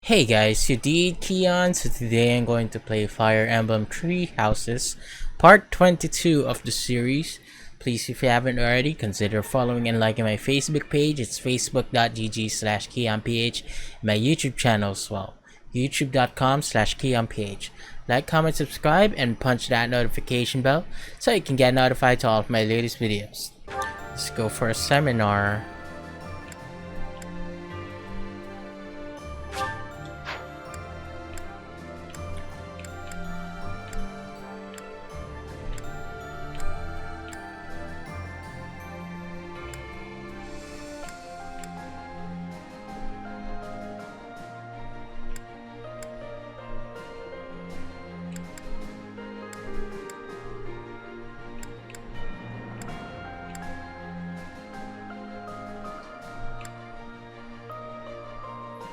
Hey guys, today Keon. So today I'm going to play Fire Emblem Three Houses, part 22 of the series. Please, if you haven't already, consider following and liking my Facebook page. It's facebook.gg/KeonPH, my YouTube channel as well, youtube.com/KeonPH. Like, comment, subscribe, and punch that notification bell so you can get notified to all of my latest videos. Let's go for a seminar.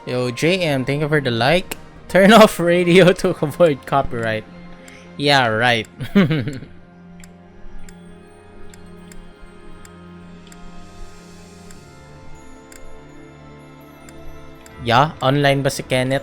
Yo, JM, thank you for the like. Turn off radio to avoid copyright. Yeah, right. Yeah, online ba si Kenneth?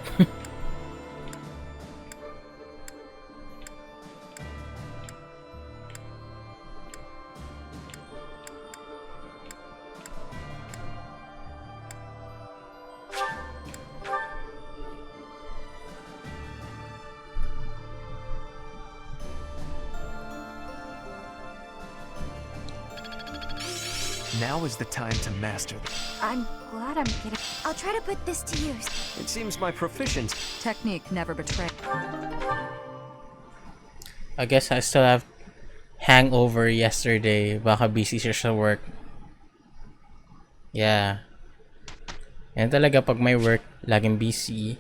Now is the time to master them. I'm glad I'm getting. I'll try to put this to use. It seems my proficiency. Technique never betrayed. I guess I still have hangover yesterday. Baka busy siya sa work. Yeah. Yan talaga pag may work, laging busy.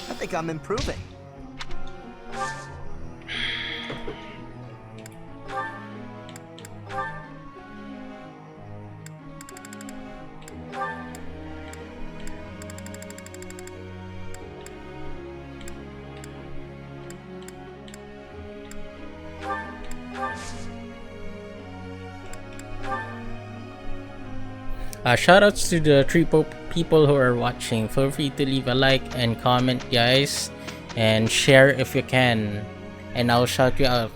I think I'm improving. Shoutouts to the three people who are watching. Feel free to leave a like and comment, guys, and share if you can, and I'll shout you out.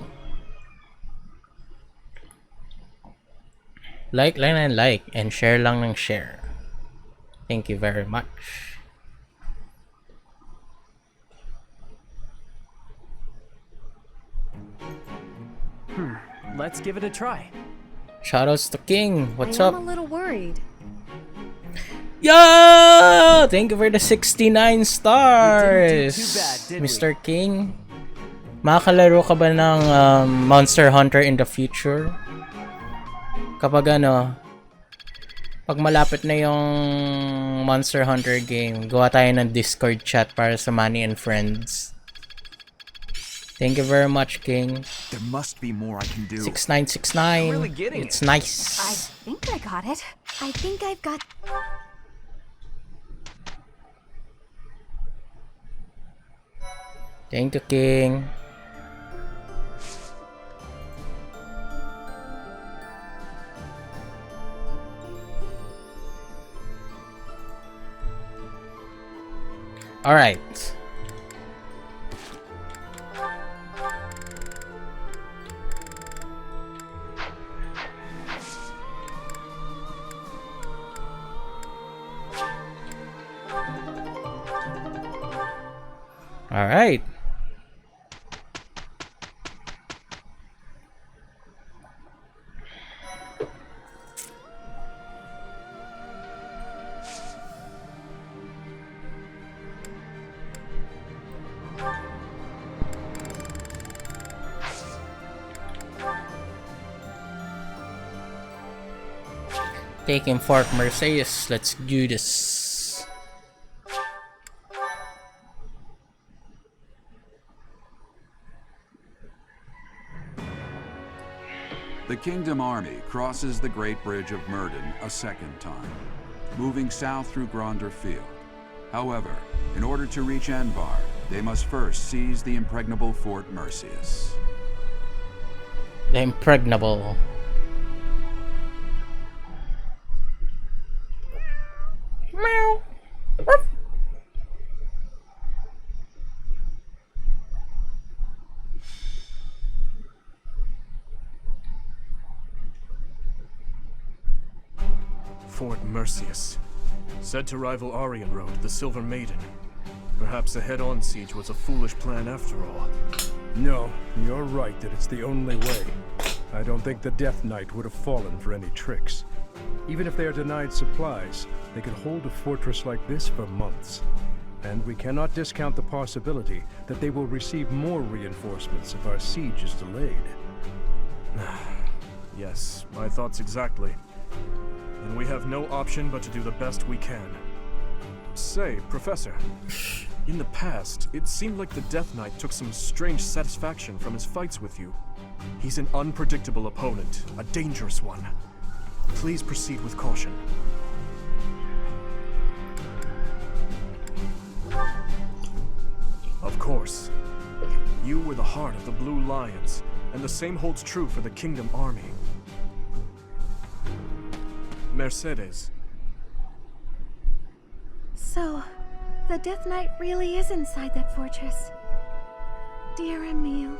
Like lang ng like and share lang ng share. Thank you very much. Let's give it a try. Shoutouts to King. What's I'm up? a little worried. Yo! Thank you for the 69 stars, too bad, did we? Mr. King. Makakalaro ka ba ng Monster Hunter in the future? Kapag pag malapit na yung Monster Hunter game, gawa tayo ng Discord chat para sa Manny and Friends. Thank you very much, King. There must be more I can do. 6969. I'm really getting It's it. nice. I think I got it. I think I've got. Thank you, King. All right. All right. Taking Fort Mercedes. Let's do this. The Kingdom Army crosses the Great Bridge of Murden a second time. moving south through Gronder Field. However, in order to reach Anbar, they must first seize the impregnable Fort Mercius. The impregnable. Meow. Ruff. Fort Mercius. Said to rival Aryan Road, the Silver Maiden. Perhaps a head-on siege was a foolish plan after all. No, you're right that it's the only way. I don't think the Death Knight would have fallen for any tricks. Even if they are denied supplies, they could hold a fortress like this for months. And we cannot discount the possibility that they will receive more reinforcements if our siege is delayed. Yes, my thoughts exactly. And we have no option but to do the best we can. Say, Professor, in the past, it seemed like the Death Knight took some strange satisfaction from his fights with you. He's an unpredictable opponent, a dangerous one. Please proceed with caution. Of course. You were the heart of the Blue Lions, and the same holds true for the Kingdom Army. Mercedes. So, the Death Knight really is inside that fortress. Dear Emile.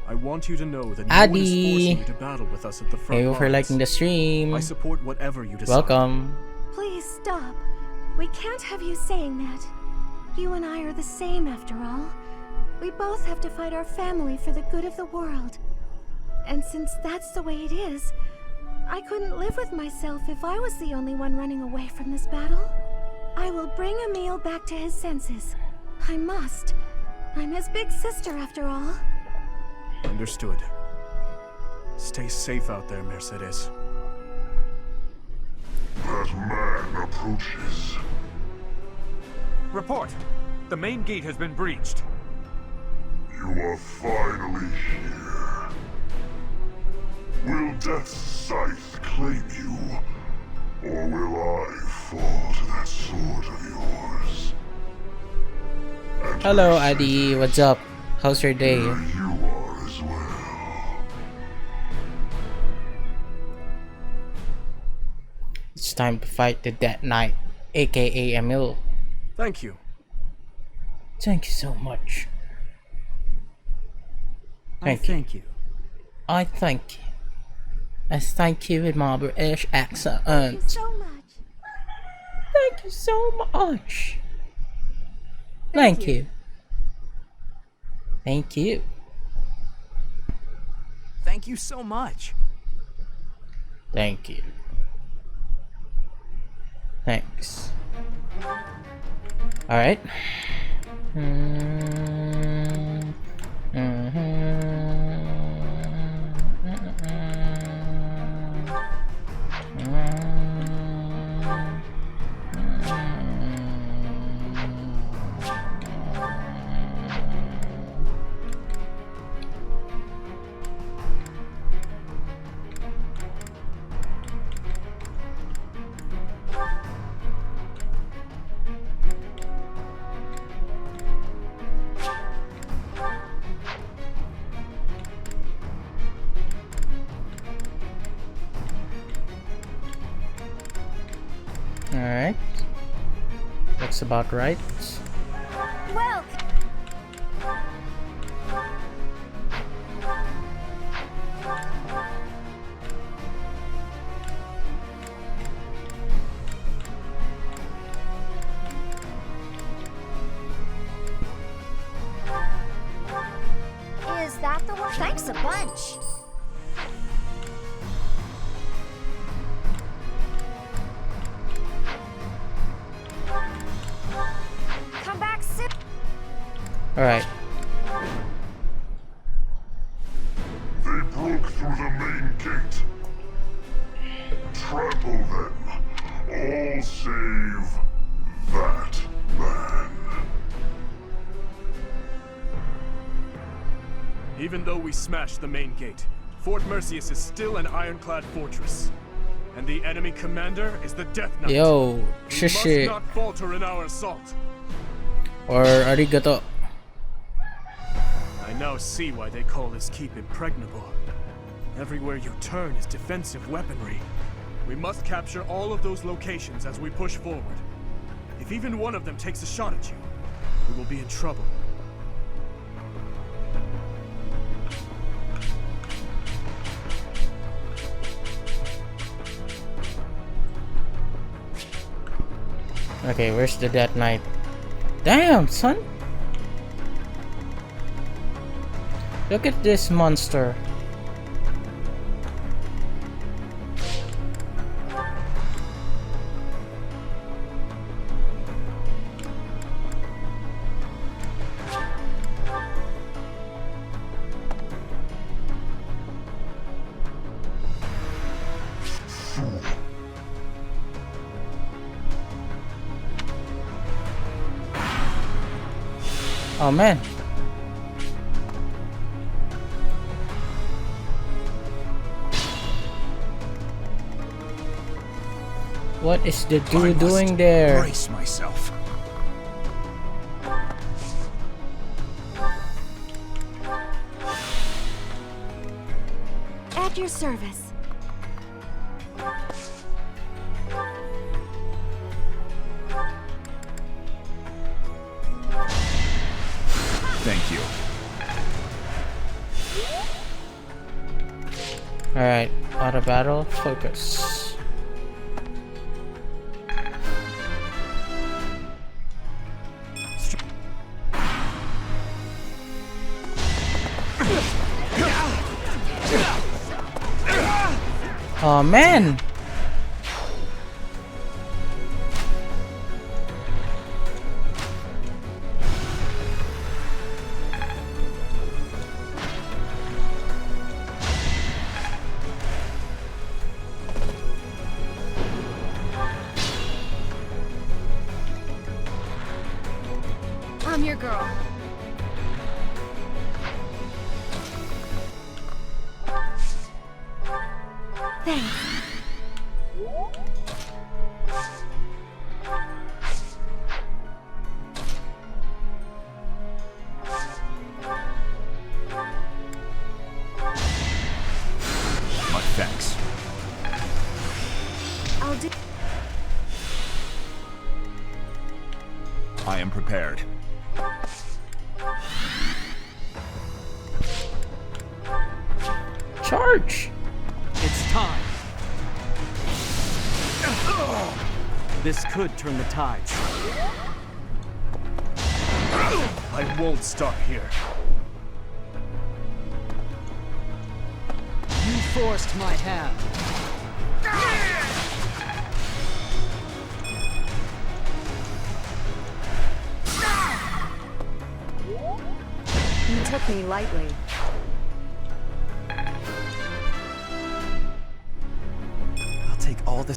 I want you to know that no one is Adi. forcing you to battle with us at the front Thank you for lines. liking the stream. I support whatever you decide. Welcome. Please stop. We can't have you saying that. You and I are the same after all. We both have to fight our family for the good of the world. And since that's the way it is, I couldn't live with myself if I was the only one running away from this battle. I will bring Emile back to his senses. I must. I'm his big sister after all. Understood. Stay safe out there, Mercedes. That man approaches. Report! The main gate has been breached. You are finally here. Will Death's scythe claim you? Or will I fall to that sword of yours? And Hello, Mercedes, Adi. What's up? How's your day? there you are as well. It's time to fight the Death Knight, aka Emil. Thank you. Thank you so much. Thank you. I thank you. I thank you with my British accent. Thank you so much. Thank you so much. Thank you. Thank you. Thank you so much. Thank you. Thanks. Alright. Alright. Looks about right. Well, is that the one? Thanks a bunch. Come back soon. Alright. They broke through the main gate. Trample them. All save that man. Even though we smashed the main gate, Fort Mercius is still an ironclad fortress. And the enemy commander is the Death Knight. Yo, We must shishi. not falter in our assault. Or arigato. I now see why they call this keep impregnable. Everywhere you turn is defensive weaponry. We must capture all of those locations as we push forward. If even one of them takes a shot at you, we will be in trouble. Okay, where's the Death Knight? Damn, son! Look at this monster. Oh man. What is the dude doing there? Brace myself. At your service. Thank you. Alright, auto battle, focus. Oh man! I'm your girl. Thanks. My thanks. I'll do. I am prepared. Charge! It's time. This could turn the tides. I won't stop here. You forced my hand. You took me lightly. I'll take all this.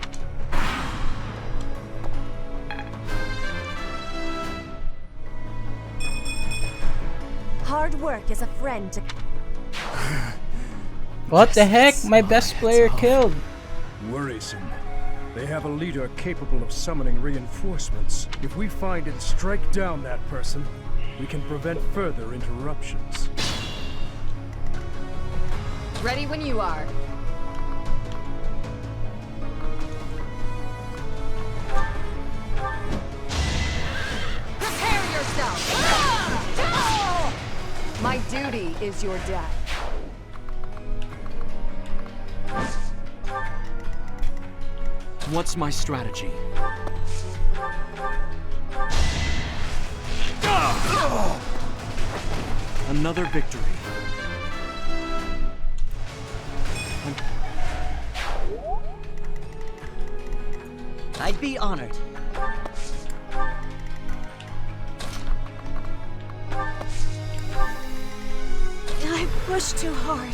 Hard work is a friend to. What the heck? My best player killed. Worrisome. They have a leader capable of summoning reinforcements. If we find and strike down that person, we can prevent further interruptions. Ready when you are. Prepare yourself! My duty is your death. What's my strategy? Another victory. I'd be honored. I pushed too hard.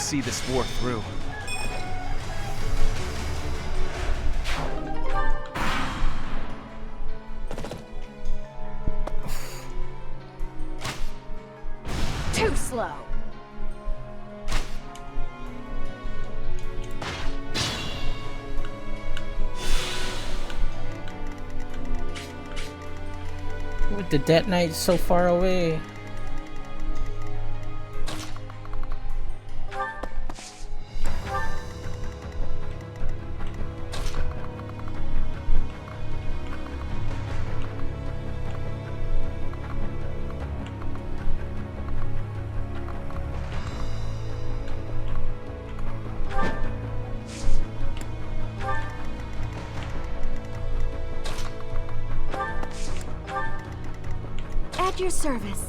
must see this war through. Too slow. With the Death Knight so far away. At your service.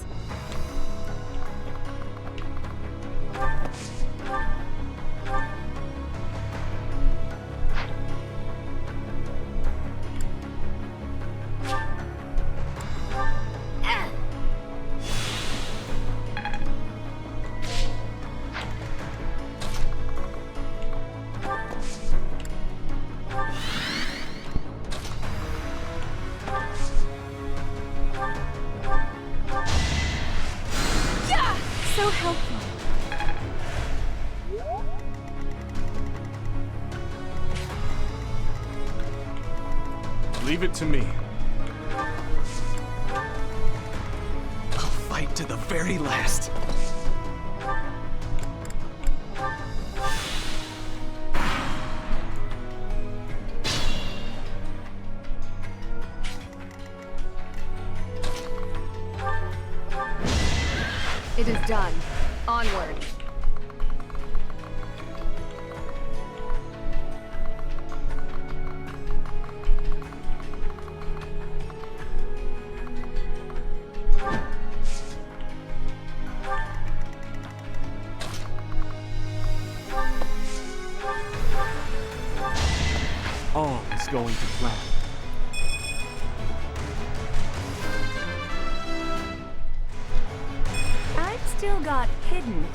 So helpful. Leave it to me. I'll fight to the very last. It is done. Onward. All is going to plan. I've still got hidden.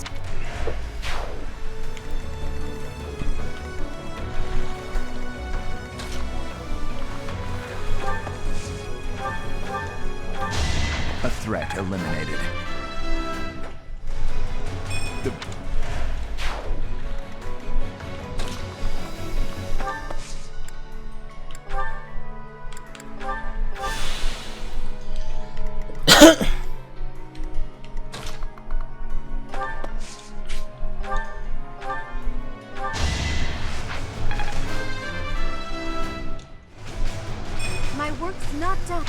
A threat eliminated. The My work's not done.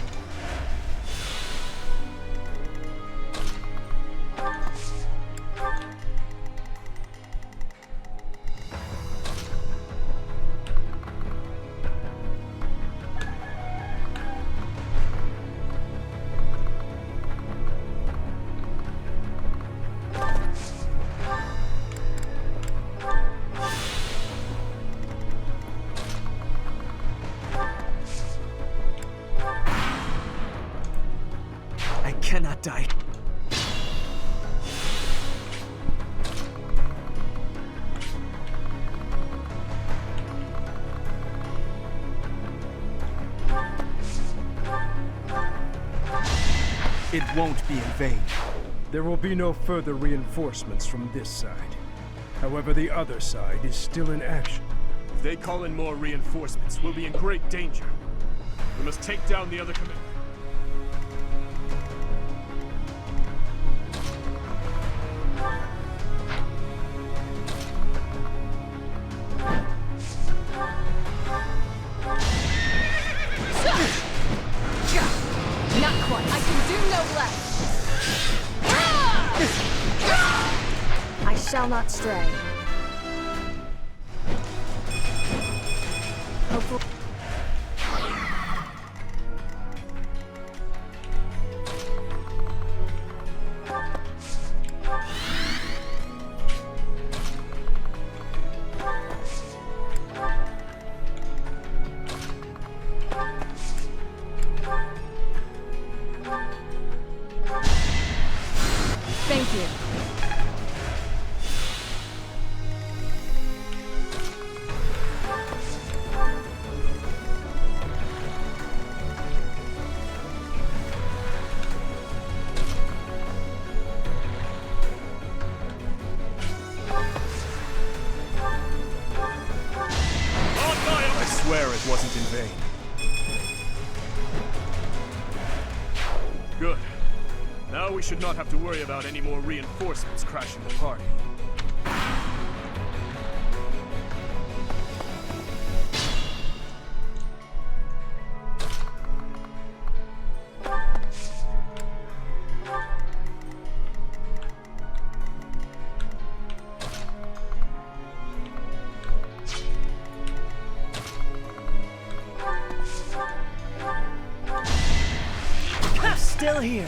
I cannot die. It won't be in vain. There will be no further reinforcements from this side. However, the other side is still in action. If they call in more reinforcements, we'll be in great danger. We must take down the other command. Not quite. I can do no less. I shall not stray. Hopefully. Thank you. Now we should not have to worry about any more reinforcements crashing the party. Still here.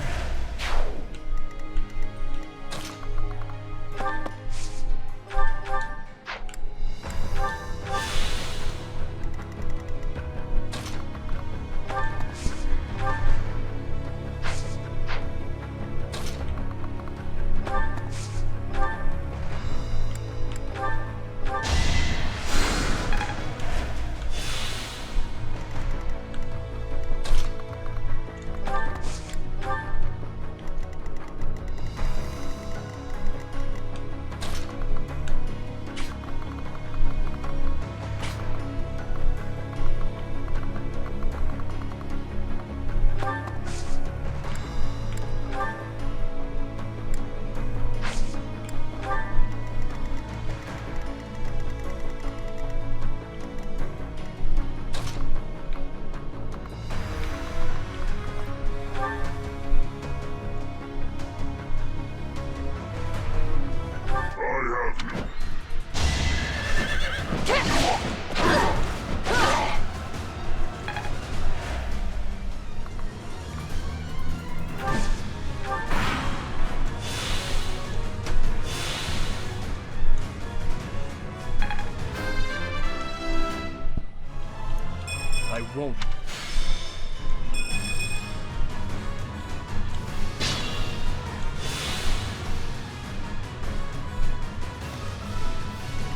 I won't.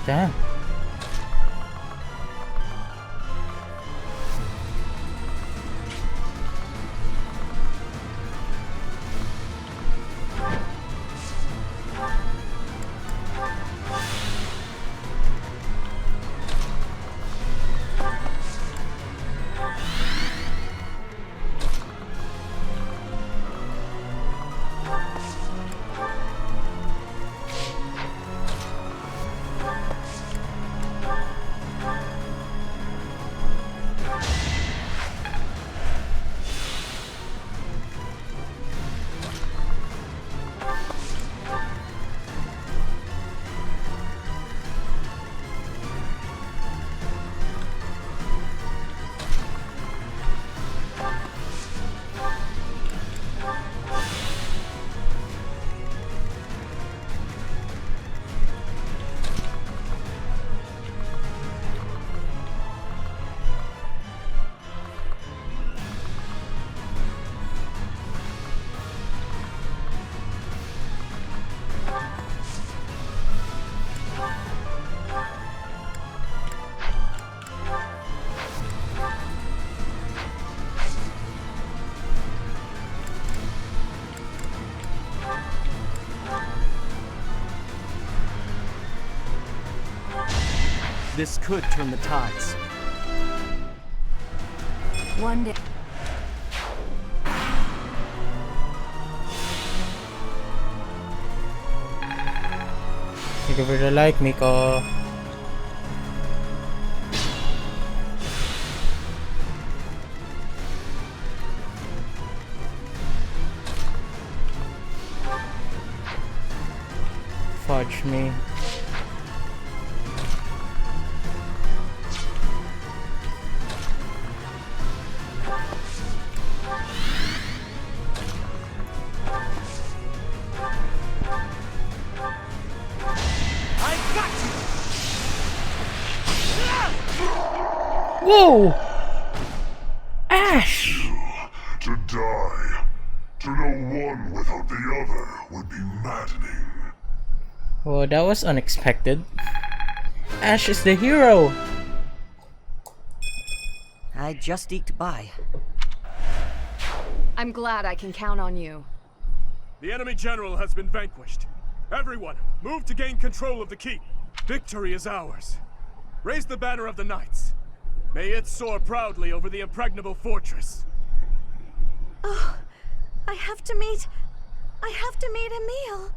Damn. This could turn the tides. One day. Thank you for the like, Miko. Fudge me. Whoa! Ash! To die, to know one without the other would be maddening. Well, that was unexpected. Ash is the hero! I just eked by. I'm glad I can count on you. The enemy general has been vanquished. Everyone, move to gain control of the keep. Victory is ours. Raise the banner of the knights. May it soar proudly over the impregnable fortress. Oh, I have to meet have to meet Emil.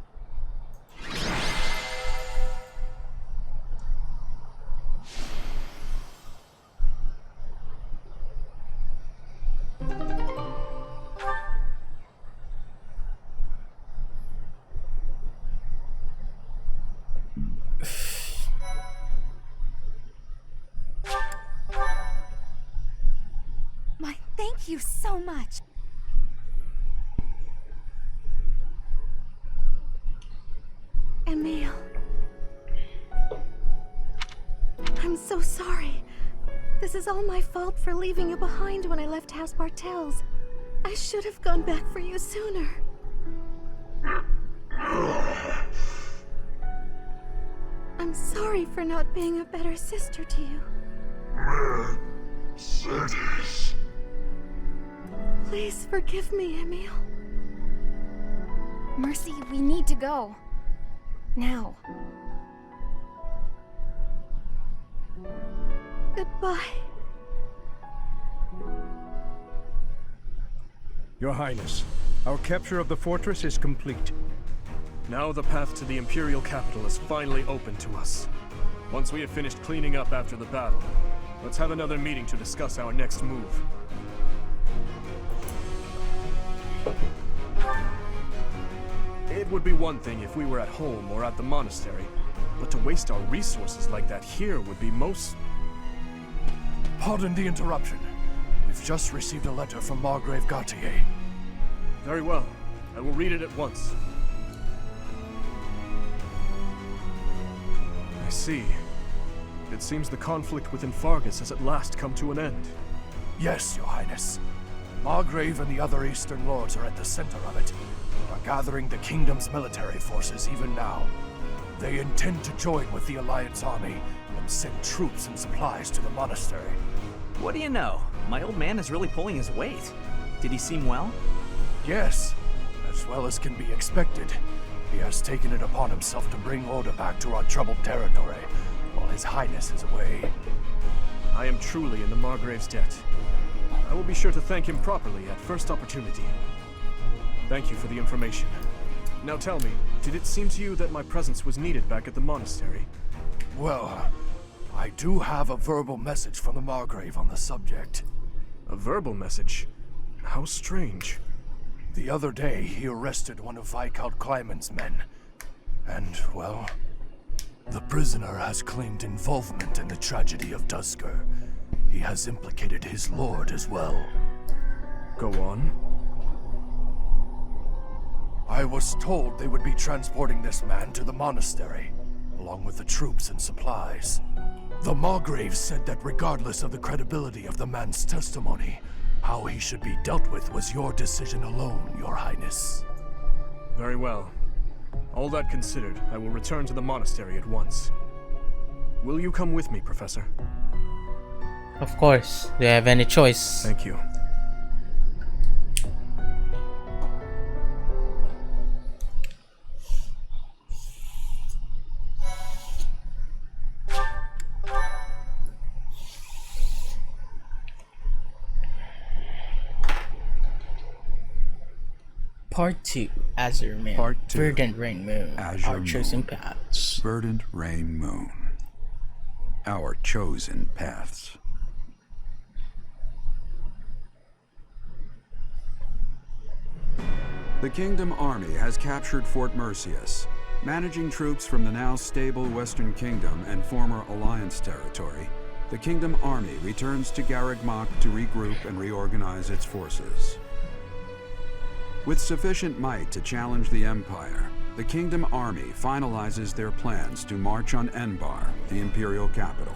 Why, thank you so much. Emil. I'm so sorry. This is all my fault for leaving you behind when I left House Bartels. I should have gone back for you sooner. I'm sorry for not being a better sister to you. Mercedes. Please forgive me, Emil. Mercy, we need to go. Now. Goodbye. Your Highness, our capture of the fortress is complete. Now the path to the Imperial capital is finally open to us. Once we have finished cleaning up after the battle, let's have another meeting to discuss our next move. It would be one thing if we were at home or at the monastery, but to waste our resources like that here would be most... Pardon the interruption. We've just received a letter from Margrave Gautier. Very well. I will read it at once. I see. It seems the conflict within Fargus has at last come to an end. Yes, Your Highness. Margrave and the other Eastern Lords are at the center of it. Are gathering the kingdom's military forces even now. They intend to join with the Alliance army and send troops and supplies to the monastery. What do you know? My old man is really pulling his weight. Did he seem well? Yes, as well as can be expected. He has taken it upon himself to bring order back to our troubled territory, while His Highness is away. I am truly in the Margrave's debt. I will be sure to thank him properly at first opportunity. Thank you for the information. Now tell me, did it seem to you that my presence was needed back at the monastery? Well, I do have a verbal message from the Margrave on the subject. A verbal message? How strange. The other day, he arrested one of Viscount Kleiman's men. And, well, the prisoner has claimed involvement in the tragedy of Dusker. He has implicated his lord as well. Go on. I was told they would be transporting this man to the monastery, along with the troops and supplies. The Margrave said that regardless of the credibility of the man's testimony, how he should be dealt with was your decision alone, Your Highness. Very well. All that considered, I will return to the monastery at once. Will you come with me, Professor? Of course. Do you have any choice? Thank you. Part 2, Azure Moon. Part 2, Verdant Rain Moon. Azure Our chosen Moon. paths. Verdant Rain Moon. Our chosen paths. The Kingdom Army has captured Fort Mercius, managing troops from the now stable Western Kingdom and former Alliance territory. The Kingdom Army returns to Garreg Mach to regroup and reorganize its forces. With sufficient might to challenge the Empire, the Kingdom Army finalizes their plans to march on Enbar, the Imperial capital.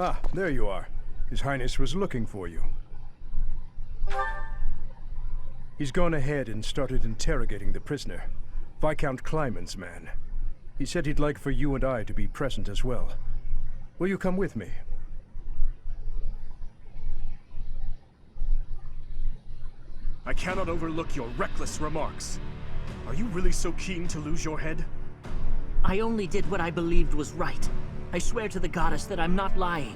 Ah, there you are. His Highness was looking for you. He's gone ahead and started interrogating the prisoner, Viscount Kleiman's man. He said he'd like for you and I to be present as well. Will you come with me? I cannot overlook your reckless remarks. Are you really so keen to lose your head? I only did what I believed was right. I swear to the goddess that I'm not lying.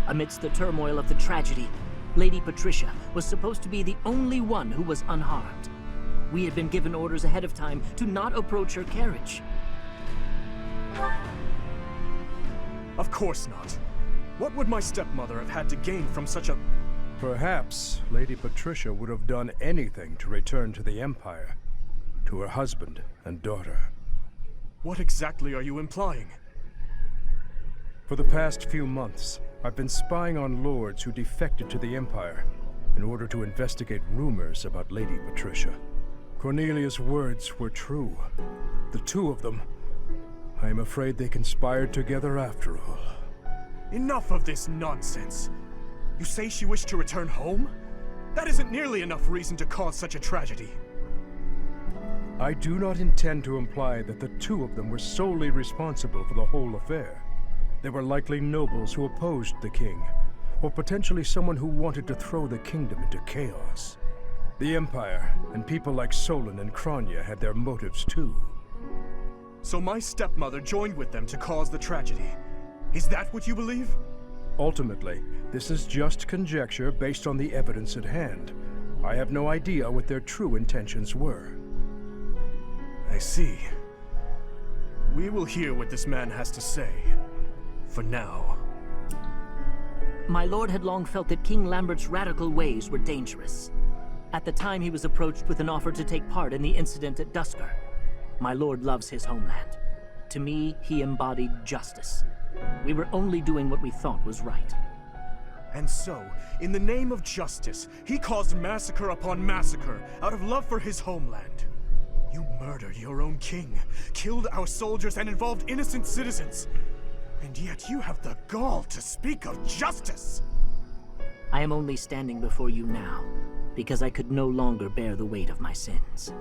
Amidst the turmoil of the tragedy, Lady Patricia was supposed to be the only one who was unharmed. We had been given orders ahead of time to not approach her carriage. Of course not. What would my stepmother have had to gain from such a... Perhaps Lady Patricia would have done anything to return to the Empire, to her husband and daughter. What exactly are you implying? For the past few months, I've been spying on lords who defected to the Empire in order to investigate rumors about Lady Patricia. Cornelia's words were true. The two of them, I am afraid they conspired together after all. Enough of this nonsense! You say she wished to return home? That isn't nearly enough reason to cause such a tragedy. I do not intend to imply that the two of them were solely responsible for the whole affair. They were likely nobles who opposed the king, or potentially someone who wanted to throw the kingdom into chaos. The Empire, and people like Solon and Kronya had their motives too. So my stepmother joined with them to cause the tragedy. Is that what you believe? Ultimately, this is just conjecture based on the evidence at hand. I have no idea what their true intentions were. I see. We will hear what this man has to say. For now. My lord had long felt that King Lambert's radical ways were dangerous. At the time, he was approached with an offer to take part in the incident at Dusker. My lord loves his homeland. To me, he embodied justice. We were only doing what we thought was right. And so, in the name of justice, he caused massacre upon massacre out of love for his homeland. You murdered your own king, killed our soldiers, and involved innocent citizens. And yet you have the gall to speak of justice! I am only standing before you now, because I could no longer bear the weight of my sins.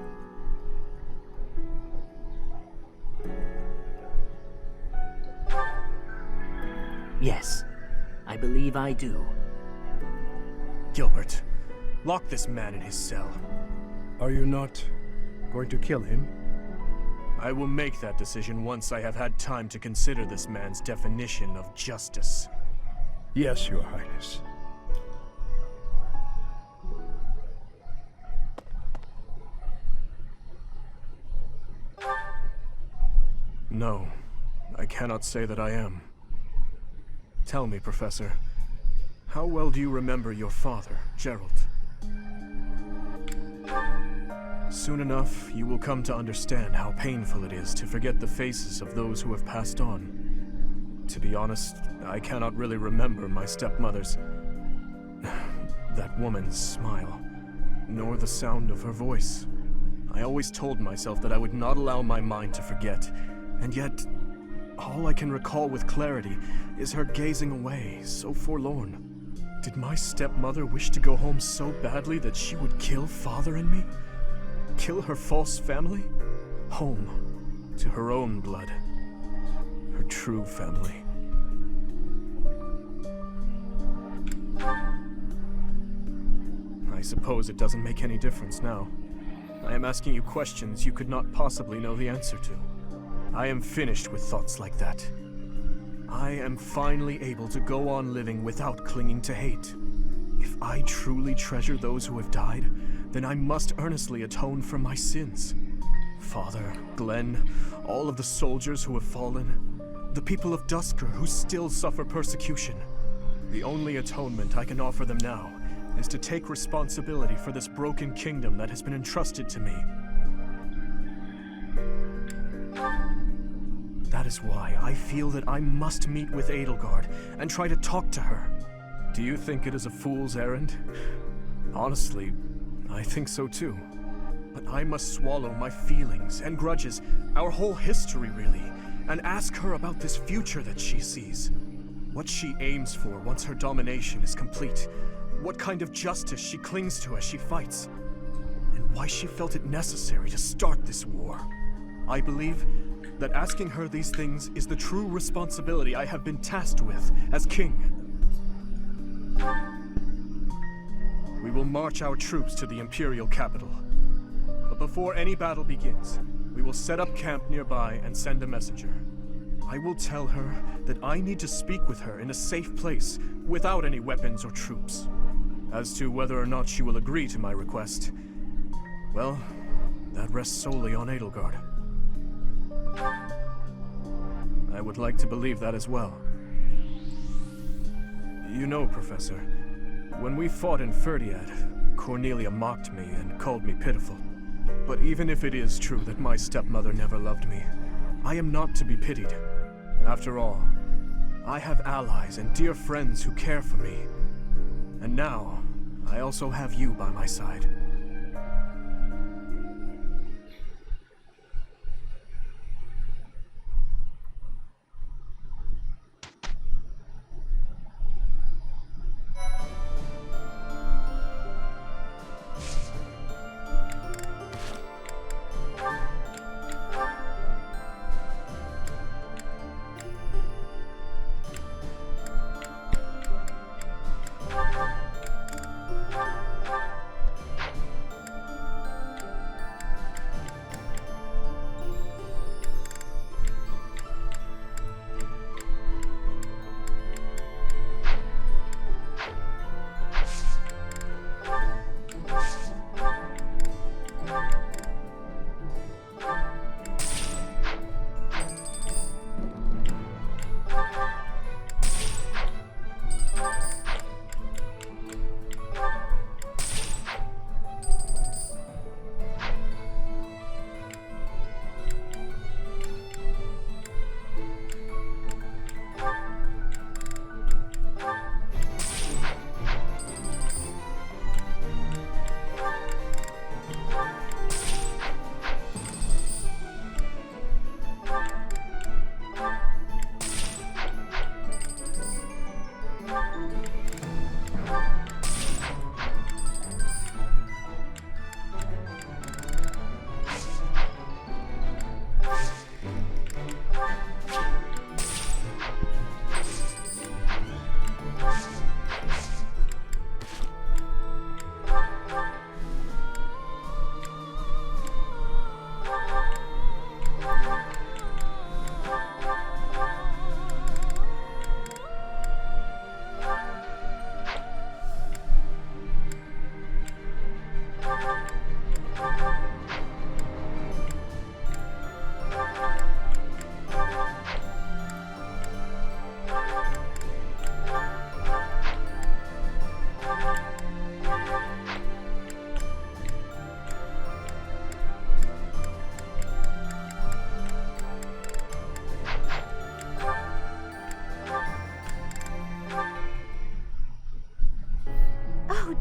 Yes, I believe I do. Gilbert, lock this man in his cell. Are you not going to kill him? I will make that decision once I have had time to consider this man's definition of justice. Yes, Your Highness. No, I cannot say that I am. Tell me, Professor, how well do you remember your father, Gerald? Soon enough, you will come to understand how painful it is to forget the faces of those who have passed on. To be honest, I cannot really remember my stepmother's... that woman's smile, nor the sound of her voice. I always told myself that I would not allow my mind to forget, and yet, all I can recall with clarity is her gazing away, so forlorn. Did my stepmother wish to go home so badly that she would kill Father and me? Kill her false family? Home, to her own blood. Her true family. I suppose it doesn't make any difference now. I am asking you questions you could not possibly know the answer to. I am finished with thoughts like that. I am finally able to go on living without clinging to hate. If I truly treasure those who have died, then I must earnestly atone for my sins. Father, Glenn, all of the soldiers who have fallen, the people of Dusker who still suffer persecution. The only atonement I can offer them now is to take responsibility for this broken kingdom that has been entrusted to me. That is why I feel that I must meet with Edelgard and try to talk to her. Do you think it is a fool's errand? Honestly, I think so too. But I must swallow my feelings and grudges, our whole history really, and ask her about this future that she sees. What she aims for once her domination is complete. What kind of justice she clings to as she fights. why she felt it necessary to start this war. I believe that asking her these things is the true responsibility I have been tasked with as king. We will march our troops to the Imperial capital. But before any battle begins, we will set up camp nearby and send a messenger. I will tell her that I need to speak with her in a safe place without any weapons or troops. As to whether or not she will agree to my request, well, that rests solely on Edelgard. I would like to believe that as well. You know, Professor, when we fought in Ferdiad, Cornelia mocked me and called me pitiful. But even if it is true that my stepmother never loved me, I am not to be pitied. After all, I have allies and dear friends who care for me. And now, I also have you by my side.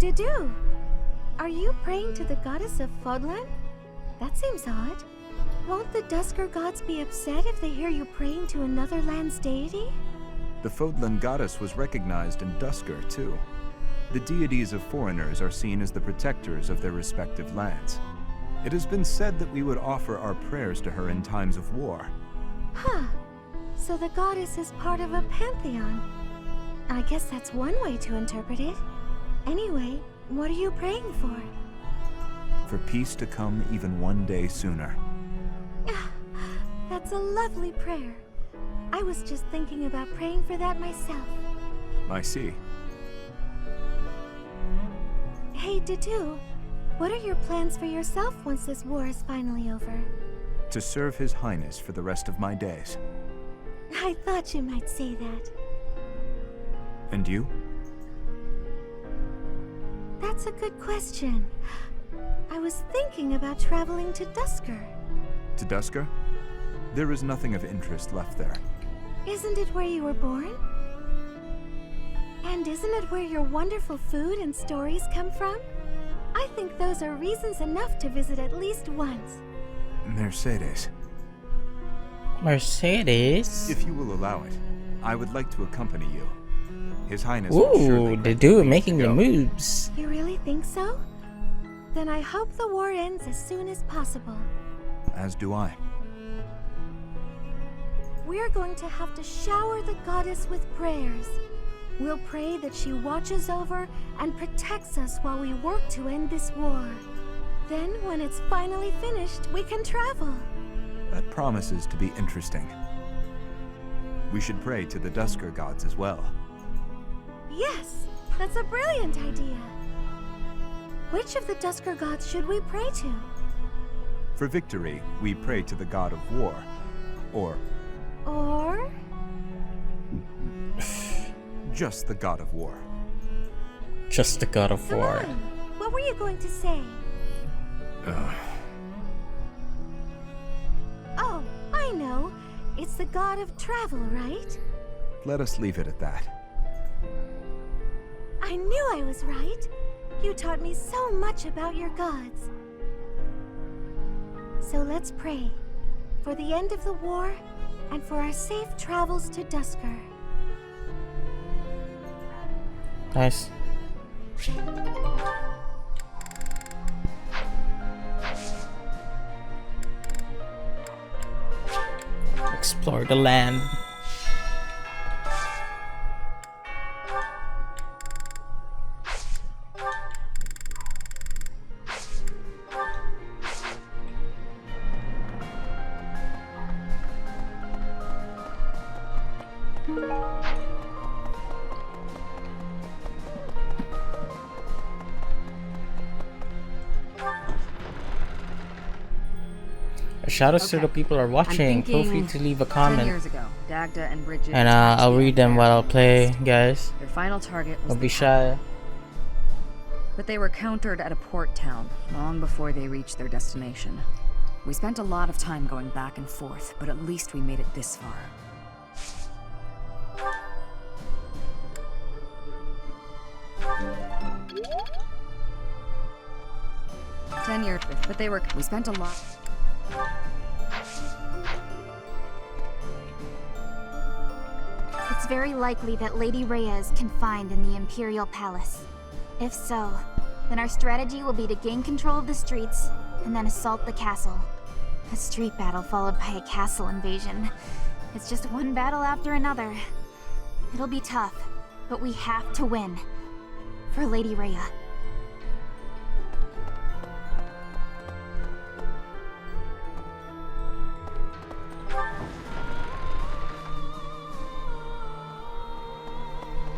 Didu! Are you praying to the goddess of Fodlan? That seems odd. Won't the Dusker gods be upset if they hear you praying to another land's deity? The Fodlan goddess was recognized in Dusker, too. The deities of foreigners are seen as the protectors of their respective lands. It has been said that we would offer our prayers to her in times of war. Huh. So the goddess is part of a pantheon. I guess that's one way to interpret it. Anyway, what are you praying for? For peace to come even one day sooner. That's a lovely prayer. I was just thinking about praying for that myself. I see. Hey, Didu, what are your plans for yourself once this war is finally over? To serve His Highness for the rest of my days. I thought you might say that. And you? That's a good question. I was thinking about traveling to Dusker. To Dusker? There is nothing of interest left there. Isn't it where you were born? And isn't it where your wonderful food and stories come from? I think those are reasons enough to visit at least once. Mercedes. Mercedes? If you will allow it, I would like to accompany you. His Highness will surely Ooh, the dude making the moves. You really think so? Then I hope the war ends as soon as possible. As do I. We're going to have to shower the goddess with prayers. We'll pray that she watches over and protects us while we work to end this war. Then, when it's finally finished, we can travel. That promises to be interesting. We should pray to the Dusker gods as well. Yes, that's a brilliant idea. Which of the Dusker gods should we pray to? For victory, we pray to the god of war, or just the god of war. Just the god of war. Come on. What were you going to say? Oh, I know. It's the god of travel, right? Let us leave it at that. I knew I was right. You taught me so much about your gods. So let's pray. For the end of the war, and for our safe travels to Dusker. Nice. Explore the land. Shoutouts to the people who are watching. Feel free to leave a 10 comment. years ago, Dagda and Bridget And I'll read them while I play, guys. Their final target was Don't be the shy. but they were countered at a port town long before they reached their destination. We spent a lot of time going back and forth, but at least we made it this far. But we spent a lot. It's very likely that Lady Rhea is confined in the Imperial Palace. If so, then our strategy will be to gain control of the streets and then assault the castle. A street battle followed by a castle invasion. It's just one battle after another. It'll be tough, but we have to win. For Lady Rhea.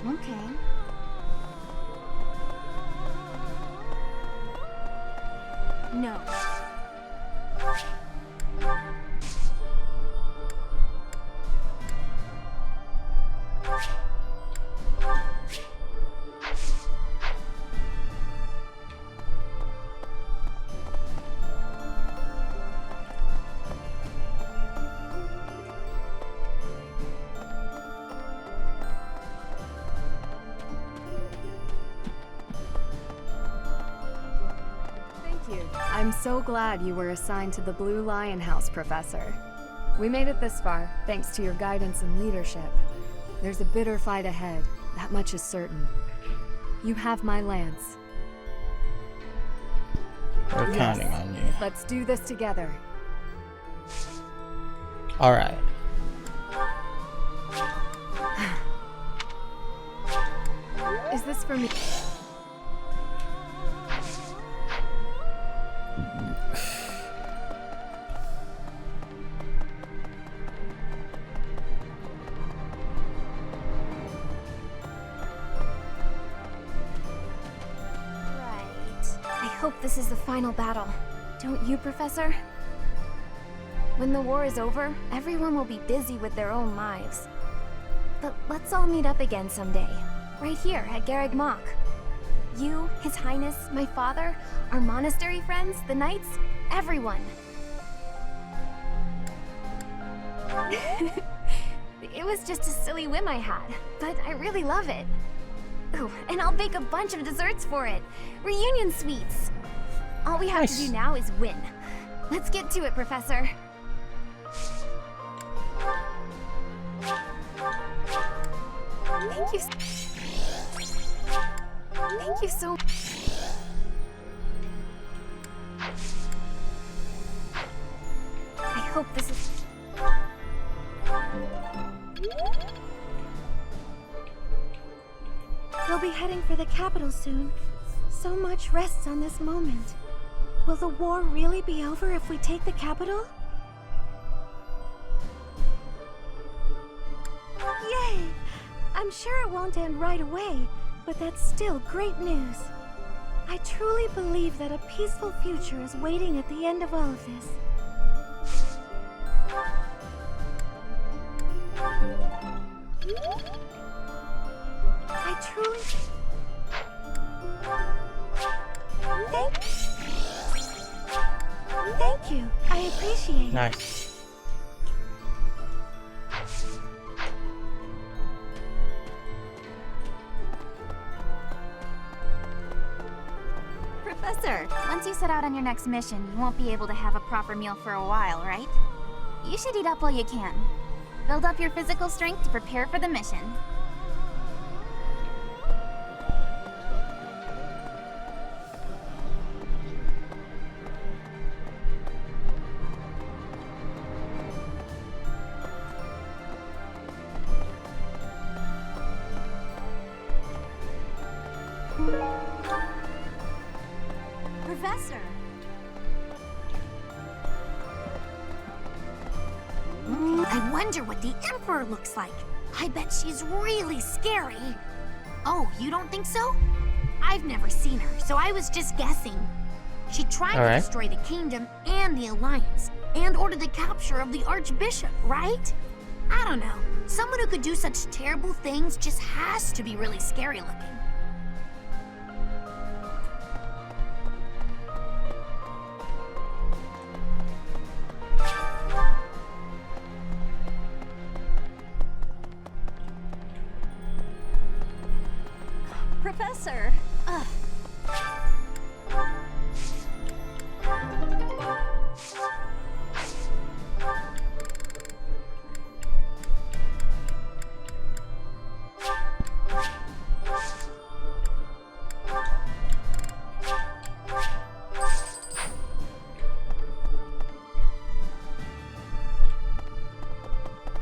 Okay. No. I'm so glad you were assigned to the Blue Lion House, Professor. We made it this far, thanks to your guidance and leadership. There's a bitter fight ahead, that much is certain. You have my lance. We're counting on you. Let's do this together. Alright. Is this for me? I hope this is the final battle. Don't you, Professor? When the war is over, everyone will be busy with their own lives. But let's all meet up again someday. Right here at Garreg Mach. You, His Highness, my father, our monastery friends, the knights, everyone. It was just a silly whim I had, but I really love it. Ooh, and I'll bake a bunch of desserts for it. Reunion sweets. All we have to do now is win. Let's get to it, Professor. Thank you. Thank you so much. hope this is... We'll be heading for the capital soon. So much rests on this moment. Will the war really be over if we take the capital? Yay! I'm sure it won't end right away, but that's still great news. I truly believe that a peaceful future is waiting at the end of all of this. I truly... Thank you. I appreciate it. Nice. Professor, once you set out on your next mission, you won't be able to have a proper meal for a while, right? You should eat up while you can. Build up your physical strength to prepare for the mission. Professor! I wonder what the Emperor looks like. I bet she's really scary. Oh, you don't think so? I've never seen her, so I was just guessing. She tried to destroy the kingdom and the Alliance, and order the capture of the Archbishop, right? I don't know. Someone who could do such terrible things just has to be really scary looking. Professor!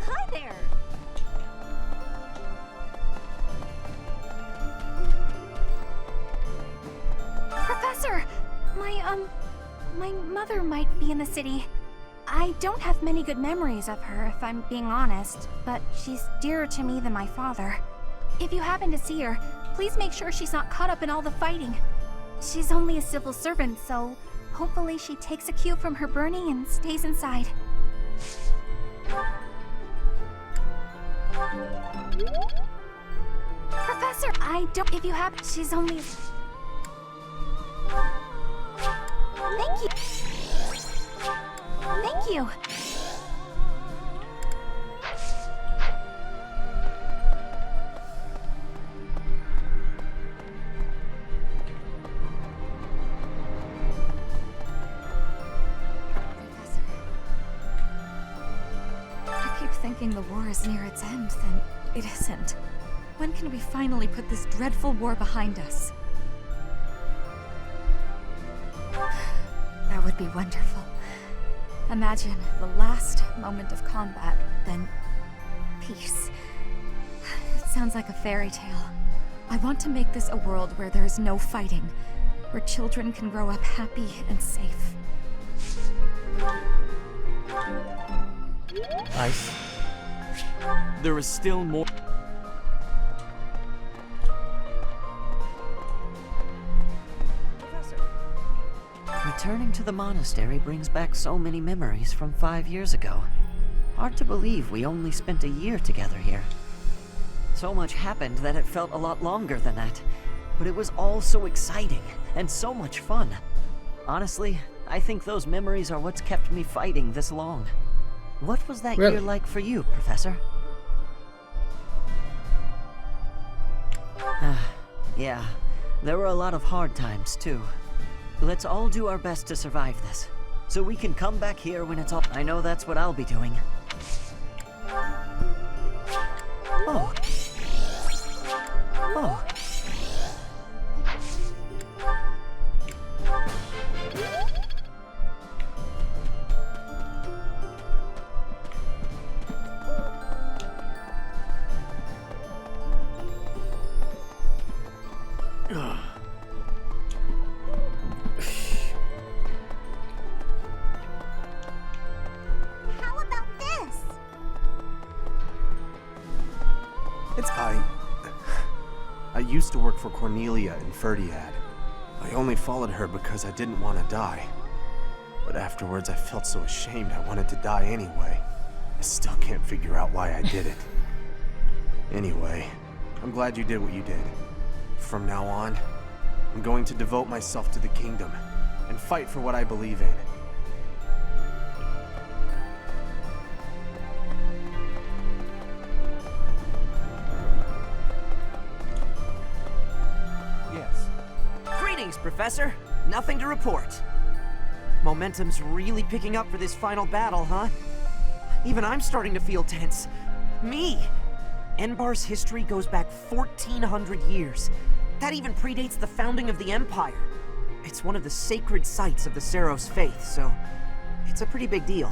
Hi there! Professor! My mother might be in the city. I don't have many good memories of her, if I'm being honest, but she's dearer to me than my father. If you happen to see her, please make sure she's not caught up in all the fighting. She's only a civil servant, so hopefully she takes a cue from her burning and stays inside. Professor, I don't... If you have... She's only... Thank you. Thank you. Professor. I keep thinking the war is near its end, then it isn't. When can we finally put this dreadful war behind us? That would be wonderful. Imagine the last moment of combat, then peace. It sounds like a fairy tale. I want to make this a world where there is no fighting, where children can grow up happy and safe. Nice. There is still more. Returning to the monastery brings back so many memories from 5 years ago. Hard to believe we only spent a year together here. So much happened that it felt a lot longer than that. But it was all so exciting and so much fun. Honestly, I think those memories are what's kept me fighting this long. What was that year like for you, Professor? Yeah, there were a lot of hard times too. Let's all do our best to survive this, so we can come back here when it's all— I know that's what I'll be doing. Oh. Oh. I used to work for Cornelia in Ferdiad. I only followed her because I didn't want to die. But afterwards I felt so ashamed I wanted to die anyway. I still can't figure out why I did it. Anyway, I'm glad you did what you did. From now on, I'm going to devote myself to the kingdom and fight for what I believe in. Yes. Greetings, Professor. Nothing to report. Momentum's really picking up for this final battle, huh? Even I'm starting to feel tense. Me! Enbar's history goes back 1,400 years. That even predates the founding of the Empire. It's one of the sacred sites of the Seros faith, so it's a pretty big deal.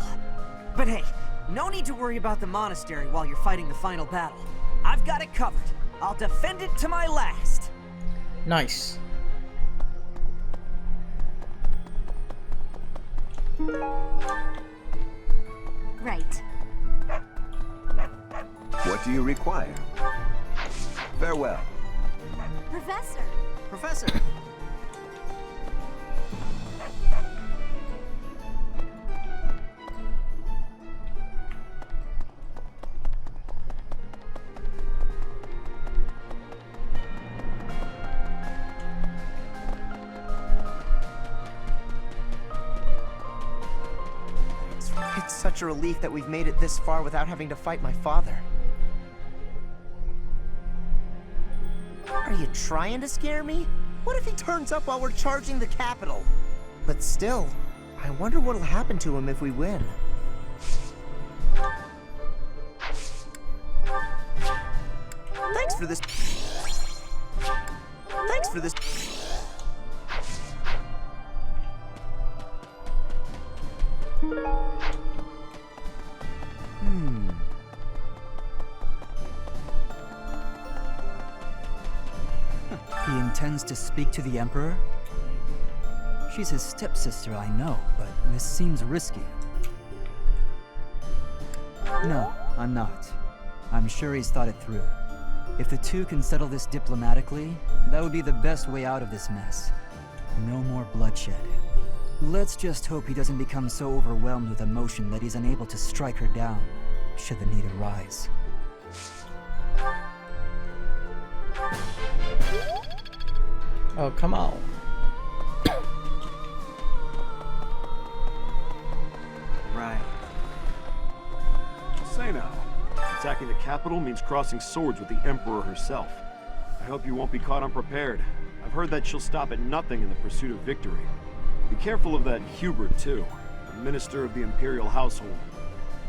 But hey, no need to worry about the monastery while you're fighting the final battle. I've got it covered. I'll defend it to my last. Nice. Right. What do you require? Farewell. Professor! Professor! It's such a relief that we've made it this far without having to fight my father. Are you trying to scare me? What if he turns up while we're charging the capital? But still, I wonder what'll happen to him if we win. Thanks for this. Thanks for this. He intends to speak to the Emperor? She's his stepsister, I know, but this seems risky. No, I'm not. I'm sure he's thought it through. If the two can settle this diplomatically, that would be the best way out of this mess. No more bloodshed. Let's just hope he doesn't become so overwhelmed with emotion that he's unable to strike her down, should the need arise. Oh, come on. Right. Say now, attacking the capital means crossing swords with the Emperor herself. I hope you won't be caught unprepared. I've heard that she'll stop at nothing in the pursuit of victory. Be careful of that Hubert, too, the minister of the Imperial household.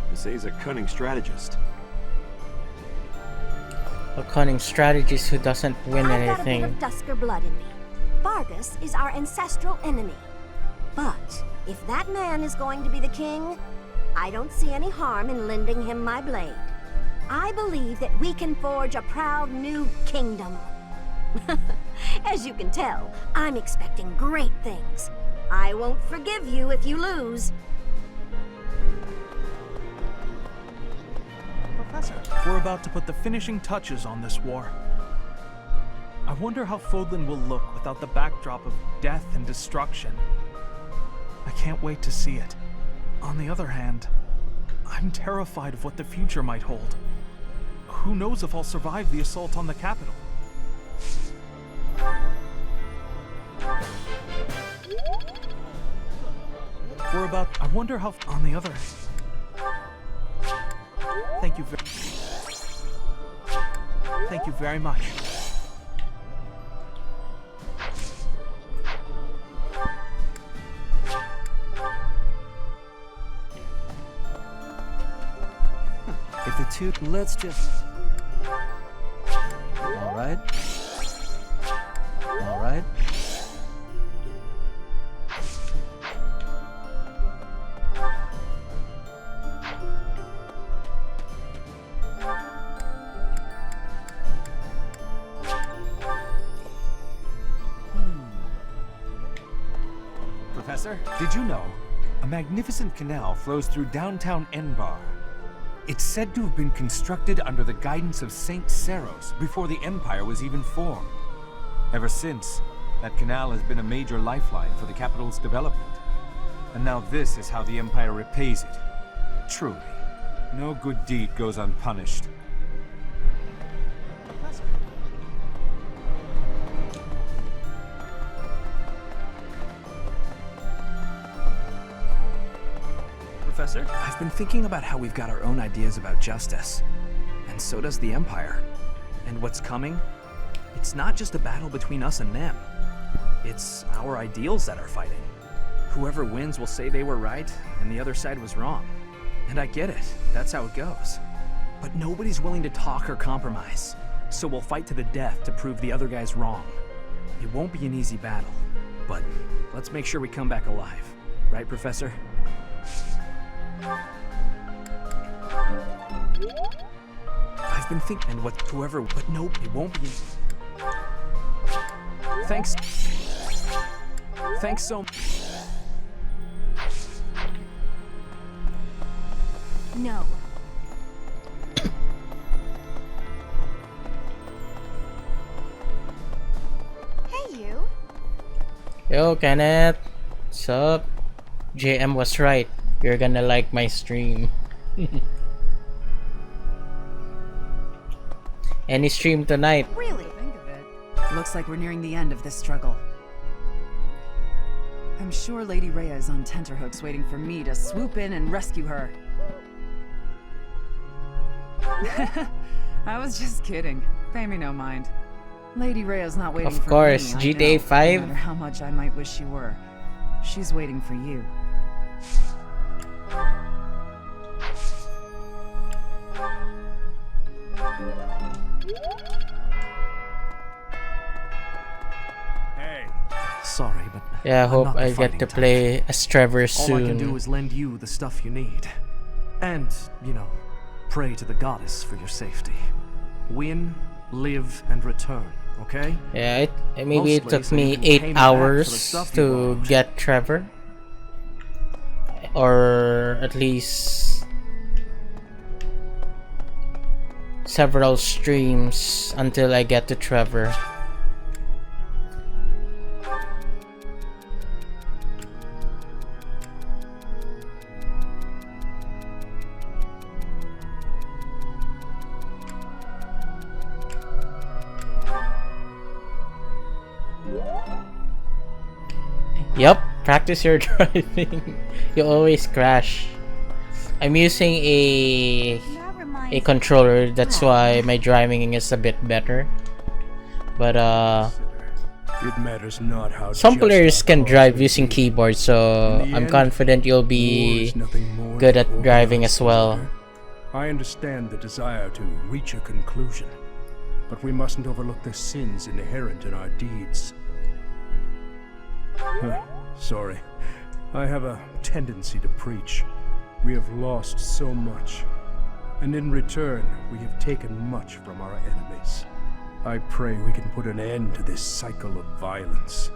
They say he's a cunning strategist. A cunning strategist who doesn't win I've got a bit anything. of Dusker blood in me. Vargas is our ancestral enemy. But if that man is going to be the king, I don't see any harm in lending him my blade. I believe that we can forge a proud new kingdom. As you can tell, I'm expecting great things. I won't forgive you if you lose. Professor, we're about to put the finishing touches on this war. I wonder how Fodlan will look without the backdrop of death and destruction. I can't wait to see it. On the other hand, I'm terrified of what the future might hold. Who knows if I'll survive the assault on the capital? We're about... I wonder how... On the other hand... Thank you very... Thank you very much. If the two... Let's just... Alright. Alright. Professor, did you know a magnificent canal flows through downtown Enbar? It's said to have been constructed under the guidance of Saint Seros before the Empire was even formed. Ever since, that canal has been a major lifeline for the capital's development. And now this is how the Empire repays it. Truly, no good deed goes unpunished. Professor? I've been thinking about how we've got our own ideas about justice. And so does the Empire. And what's coming? It's not just a battle between us and them. It's our ideals that are fighting. Whoever wins will say they were right, and the other side was wrong. And I get it. That's how it goes. But nobody's willing to talk or compromise. So we'll fight to the death to prove the other guy's wrong. It won't be an easy battle. But let's make sure we come back alive. Right, Professor? I've been thinking, and what whoever, but no, it won't be. Thanks. Thanks so much. No. Hey, you. Yo, Kenneth. What's up? JM was right. You're gonna like my stream. Any stream tonight? Really? Think of it. Looks like we're nearing the end of this struggle. I'm sure Lady Rhea is on tenterhooks waiting for me to swoop in and rescue her. I was just kidding. Pay me no mind. Lady Rhea's not waiting for me. Of course, GTA 5. No matter how much I might wish she were. She's waiting for you. Hey. Sorry, but Yeah, I hope I'm not the I get fighting to type. play as Trevor All I can do soon. is lend you the stuff you need. And, you know, pray to the goddess for your safety. Win, live, and return, okay? Yeah, maybe it Mostly took so you me can 8 pay me back for the hours stuff you to borrowed. get Trevor. Or at least several streams until I get to Trevor. Yup, practice your driving. You always crash. I'm using a controller, that's why my driving is a bit better. But It matters not how some just players our can cause drive may using be. keyboard, so In the I'm end, confident you'll war be is nothing more good than at driving organized as well. murder. I understand the desire to reach a conclusion, but we mustn't overlook the sins inherent in our deeds. Sorry, I have a tendency to preach. We have lost so much, and in return, we have taken much from our enemies. I pray we can put an end to this cycle of violence.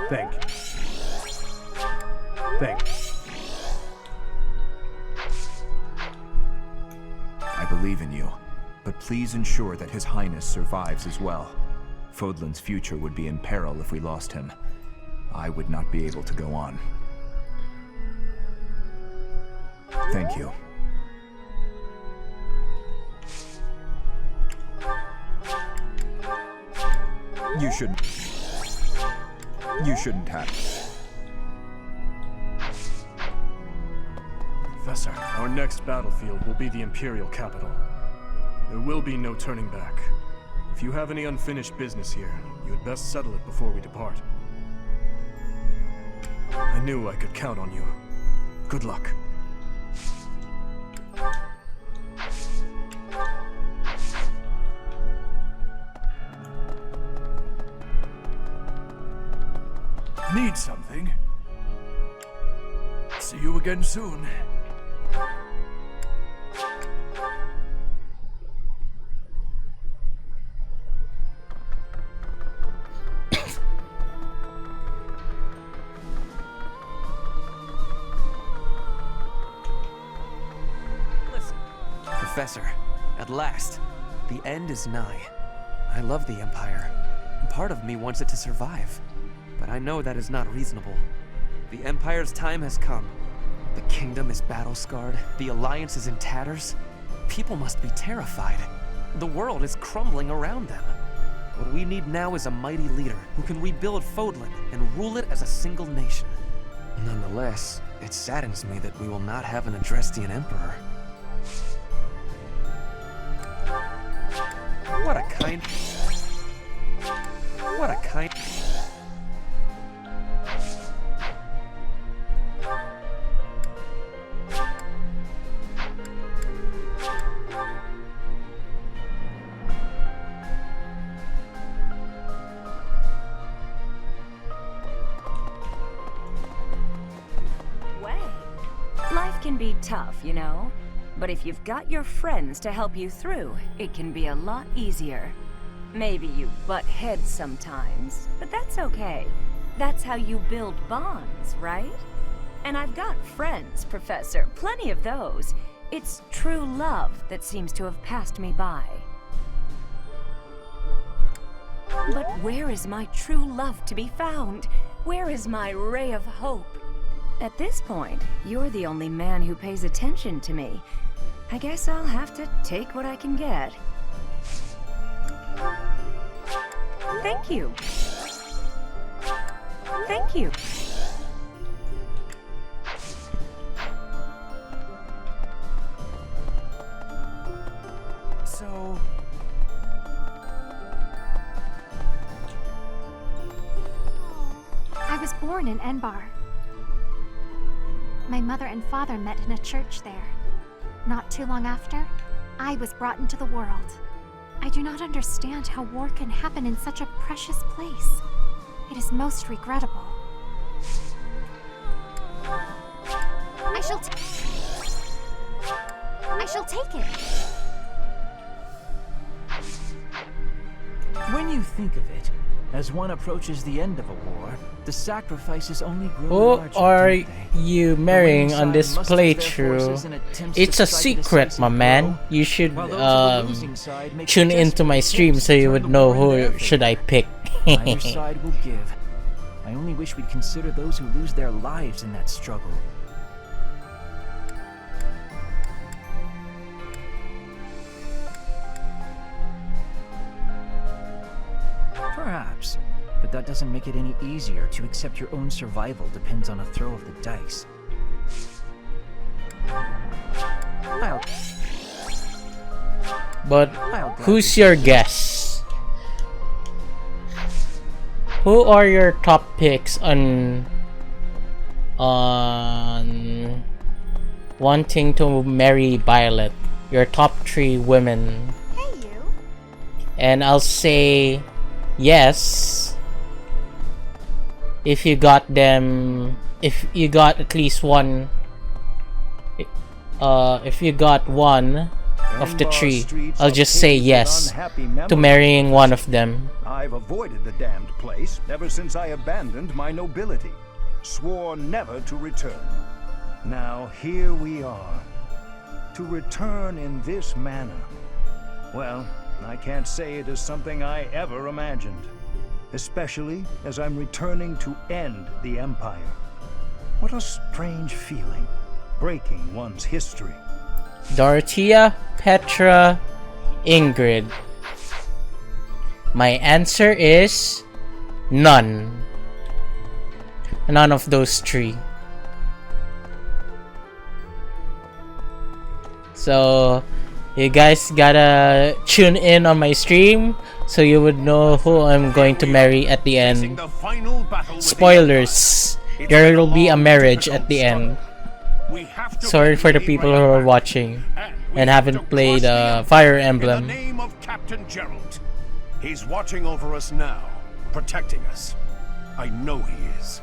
Thank you. Thank you. I believe in you, but please ensure that His Highness survives as well. Fodlan's future would be in peril if we lost him. I would not be able to go on. Thank you. You shouldn't have. Professor, our next battlefield will be the Imperial capital. There will be no turning back. If you have any unfinished business here, you had best settle it before we depart. I knew I could count on you. Good luck. Need something? See you again soon. Professor, at last. The end is nigh. I love the Empire. Part of me wants it to survive. But I know that is not reasonable. The Empire's time has come. The kingdom is battle-scarred. The Alliance is in tatters. People must be terrified. The world is crumbling around them. What we need now is a mighty leader who can rebuild Fodlan and rule it as a single nation. Nonetheless, it saddens me that we will not have an Adrestian Emperor. What a kind... What a kind... Life can be tough, you know. But if you've got your friends to help you through, it can be a lot easier. Maybe you butt heads sometimes, but that's okay. That's how you build bonds, right? And I've got friends, Professor, plenty of those. It's true love that seems to have passed me by. But where is my true love to be found? Where is my ray of hope? At this point, you're the only man who pays attention to me. I guess I'll have to take what I can get. Thank you. Thank you. So... I was born in Enbar. My mother and father met in a church there. Not too long after, I was brought into the world. I do not understand how war can happen in such a precious place. It is most regrettable. I shall take it. When you think of it, as one approaches the end of a war, the sacrifices only grow Who larger, are don't they? you marrying on this playthrough? It's a secret, my man. You should tune into my stream so you would know who should I pick. Either side will give. I only wish we'd consider those who lose their lives in that struggle. Perhaps, but that doesn't make it any easier to accept your own survival depends on a throw of the dice. But who's your guess? Who are your top picks on wanting to marry Violet? Your top 3 women. Hey, you. And I'll say yes if you got them, if you got at least one, if you got one of the 3, I'll just say yes to marrying one of them. I've avoided the damned place ever since I abandoned my nobility, swore never to return. Now here we are, to return in this manner. Well, I can't say it is something I ever imagined, especially as I'm returning to end the Empire. What a strange feeling, breaking one's history. Dorothea, Petra, Ingrid. My answer is none. None of those 3. So you guys gotta tune in on my stream so you would know who I'm going to marry at the end. Spoilers, there will be a marriage at the end. Sorry for the people who are watching and haven't played Fire Emblem. In the name of Captain Gerald. He's watching over us now, protecting us. I know he is.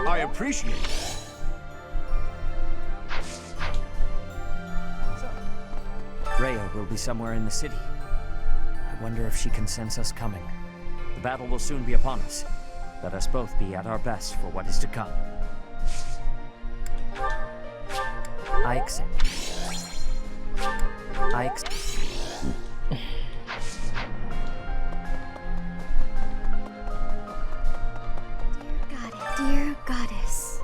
I appreciate it. Rhea will be somewhere in the city. I wonder if she can sense us coming. The battle will soon be upon us. Let us both be at our best for what is to come. I accept. I accept. Dear goddess.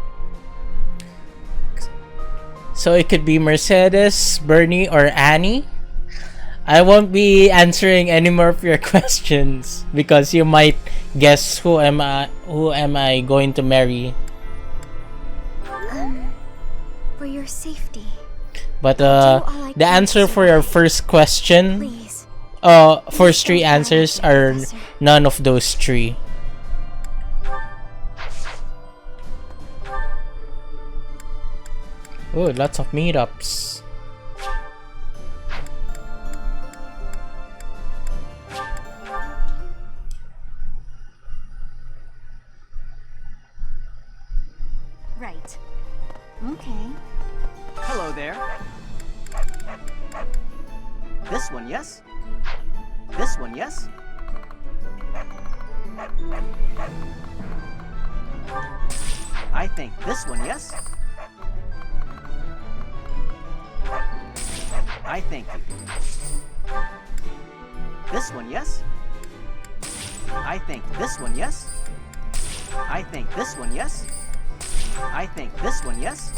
So it could be Mercedes, Bernie, or Annie. I won't be answering any more of your questions because you might guess who am I going to marry. For your safety. But the answer for your first question, first three answers are none of those three. Oh, lots of meetups. Right. Okay. Hello there. This one, yes? This one, yes? I think this one, yes? I thank you. This one, yes? I think this one, yes? I think this one, yes? I think this one, yes?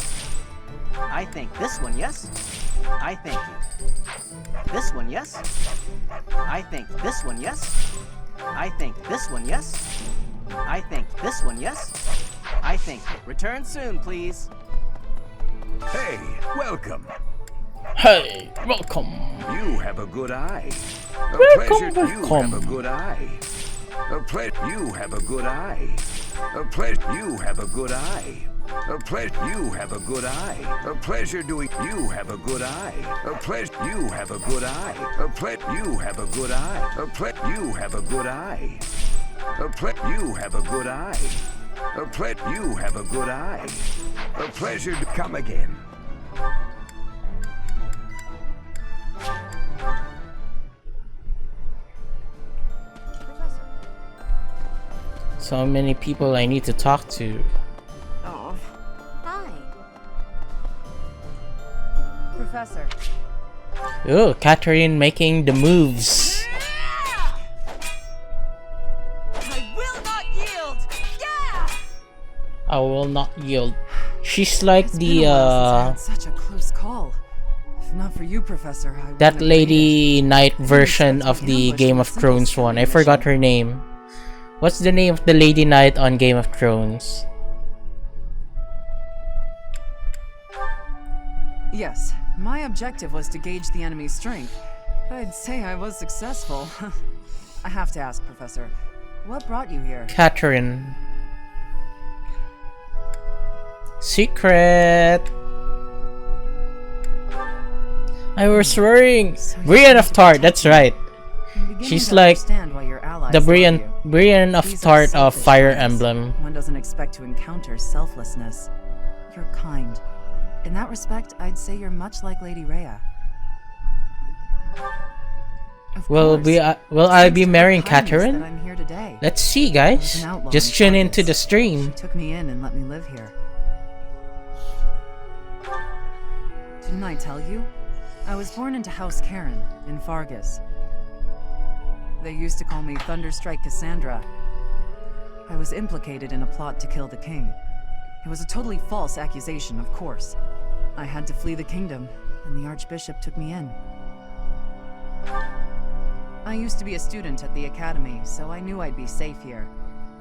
I think this one, yes? I thank you. This one, yes? I think this one, yes? I think this one, yes? I think this one, yes? I think. Return soon, please. Hey, welcome. Hey, welcome. You have a good eye. A Welcome, pleasure. You welcome. have a good eye. A pleasure. You have a good eye. A pleasure. You have a good eye. A pleasure. You have a good eye. A pleasure doing. You have a good eye. A pleasure. You have a good eye. A pleasure. You have a good eye. A pleasure. You have a good eye. A pleasure. You have a good eye. A pleasure. You have a good eye. A pleasure to come again. So many people I need to talk to. Oh. Hi. Professor. Oh, Catherine making the moves. I will not yield! Yeah! I will not yield. She's like It's been a while since I the had such a close call. If not for you, Professor, I that wouldn't have Lady Knight version expect of my the ambush Game in of a simple Thrones one. I scouting forgot mission. her name. What's the name of the Lady Knight on Game of Thrones? Yes, my objective was to gauge the enemy's strength. I'd say I was successful. I have to ask, Professor, what brought you here? Catherine. Secret. I was swearing. Brienne of Tart, that's right. She's like the Brienne of Tart of Fire Emblem. One doesn't expect to encounter selflessness. You're kind. In that respect, I'd say you're much like Lady Rhea. Will I be marrying That Catherine? I'm here today. Let's see, I was guys. an outlaw Just in tune into Fargus. the stream. She took me in and let me live here. Didn't I tell you? I was born into House Karen in Fargus. They used to call me Thunderstrike Cassandra. I was implicated in a plot to kill the king. It was a totally false accusation, of course. I had to flee the kingdom, and the Archbishop took me in. I used to be a student at the academy, so I knew I'd be safe here.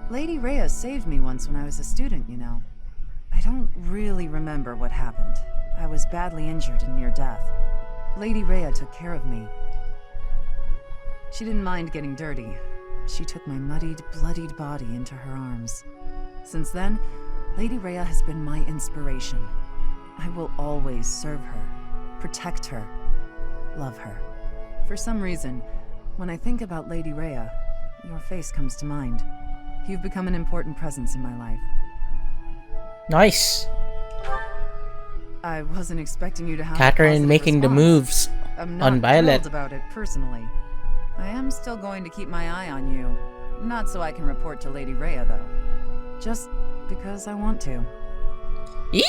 Lady Rhea saved me once when I was a student, you know. I don't really remember what happened. I was badly injured and near death. Lady Rhea took care of me. She didn't mind getting dirty. She took my muddied, bloodied body into her arms. Since then, Lady Rhea has been my inspiration. I will always serve her, protect her, love her. For some reason, when I think about Lady Rhea, your face comes to mind. You've become an important presence in my life. Nice. I wasn't expecting you to have a Catherine positive making the response. moves I'm not on Violet. thrilled about it personally. I am still going to keep my eye on you. Not so I can report to Lady Rhea, though. Just because I want to. Yee!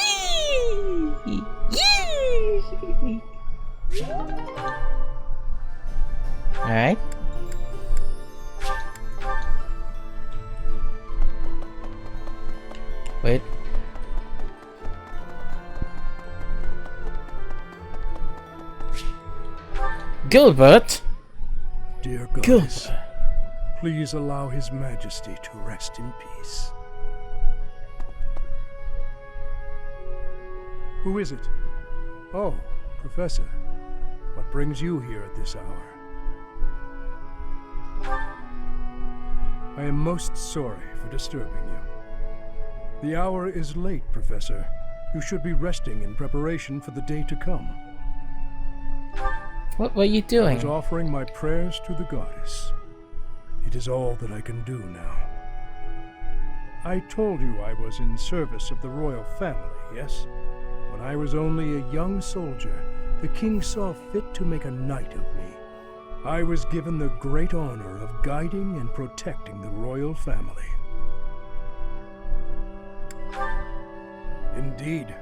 Alright. Wait. Gilbert? Dear goddess, please allow His Majesty to rest in peace. Who is it? Oh, Professor. What brings you here at this hour? I am most sorry for disturbing you. The hour is late, Professor. You should be resting in preparation for the day to come. What were you I doing? was offering my prayers to the goddess. It is all that I can do now. I told you I was in service of the royal family, yes? When I was only a young soldier, the king saw fit to make a knight of me. I was given the great honor of guiding and protecting the royal family. Indeed,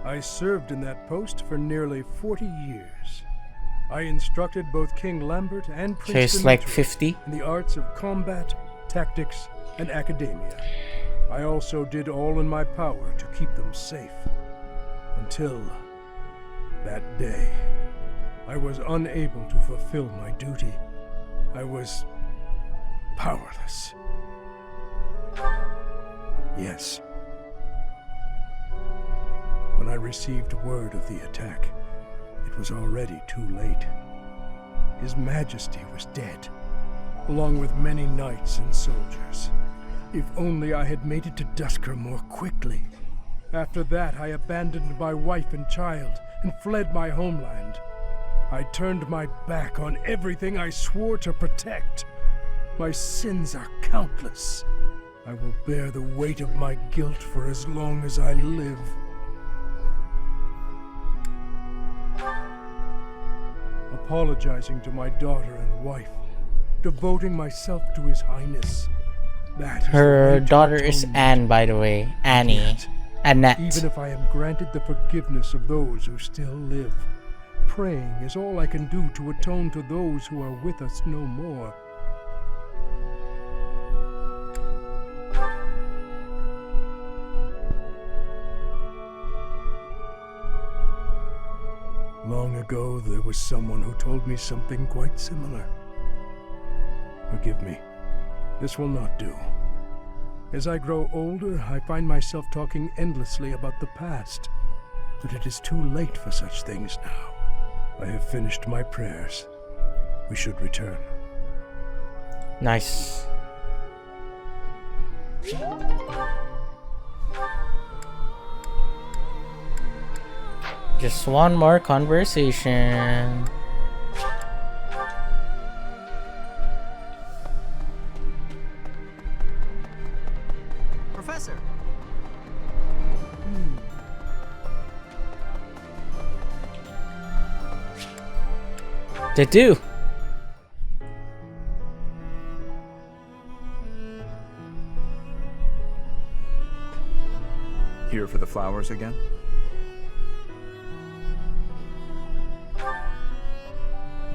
I served in that post for nearly 40 years. I instructed both King Lambert and So Prince it's like Dimitri 50? in the arts of combat, tactics, and academia. I also did all in my power to keep them safe. Until that day, I was unable to fulfill my duty. I was powerless. Yes. When I received word of the attack, it was already too late. His Majesty was dead, along with many knights and soldiers. If only I had made it to Duscur more quickly. After that, I abandoned my wife and child and fled my homeland. I turned my back on everything I swore to protect. My sins are countless. I will bear the weight of my guilt for as long as I live. Apologizing to my daughter and wife, devoting myself to His Highness. That is the Her way to daughter is atonement. Anne, by the way. Annie. Annette. Even if I am granted the forgiveness of those who still live, praying is all I can do to atone to those who are with us no more. Long ago, there was someone who told me something quite similar. Forgive me. This will not do. As I grow older, I find myself talking endlessly about the past. But it is too late for such things now. I have finished my prayers. We should return. Nice. Just one more conversation. Professor! They do. Here for the flowers again?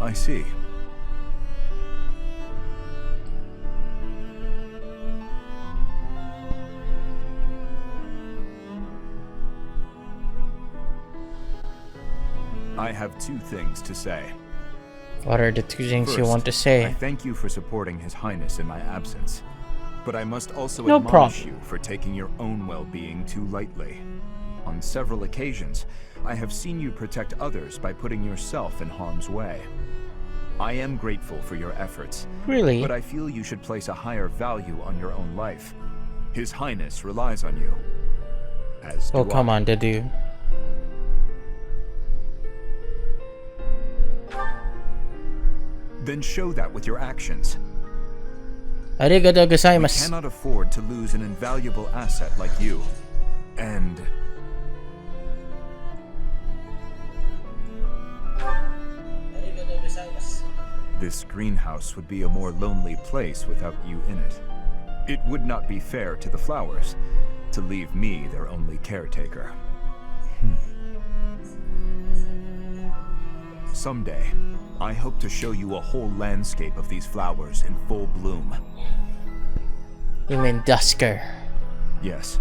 I see. I have two things to say. What are the two things you First, want to say? I thank you for supporting His Highness in my absence. But I must also No admonish problem. you for taking your own well-being too lightly. On several occasions, I have seen you protect others by putting yourself in harm's way. I am grateful for your efforts. Really? But I feel you should place a higher value on your own life. His Highness relies on you. As Oh, do come I. on, they do. Then show that with your actions. Arigato We gozaimasu. cannot afford to lose an invaluable asset like you. And this greenhouse would be a more lonely place without you in it. It would not be fair to the flowers to leave me their only caretaker. Someday, I hope to show you a whole landscape of these flowers in full bloom. You mean Dusker? Yes.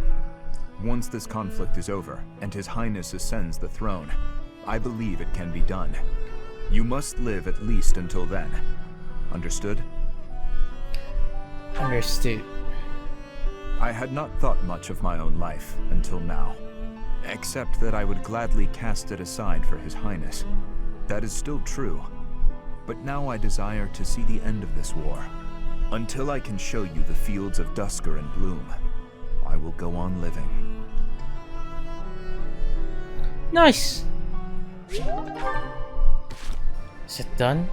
Once this conflict is over, and His Highness ascends the throne, I believe it can be done. You must live at least until then. Understood? Understood. I had not thought much of my own life until now, except that I would gladly cast it aside for His Highness. That is still true, but now I desire to see the end of this war. Until I can show you the fields of Dusker in bloom, I will go on living. Nice! Is it done?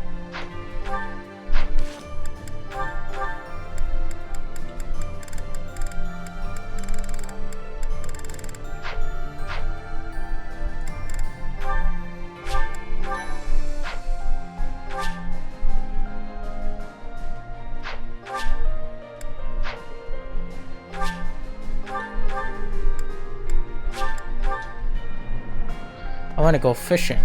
I want to go fishing.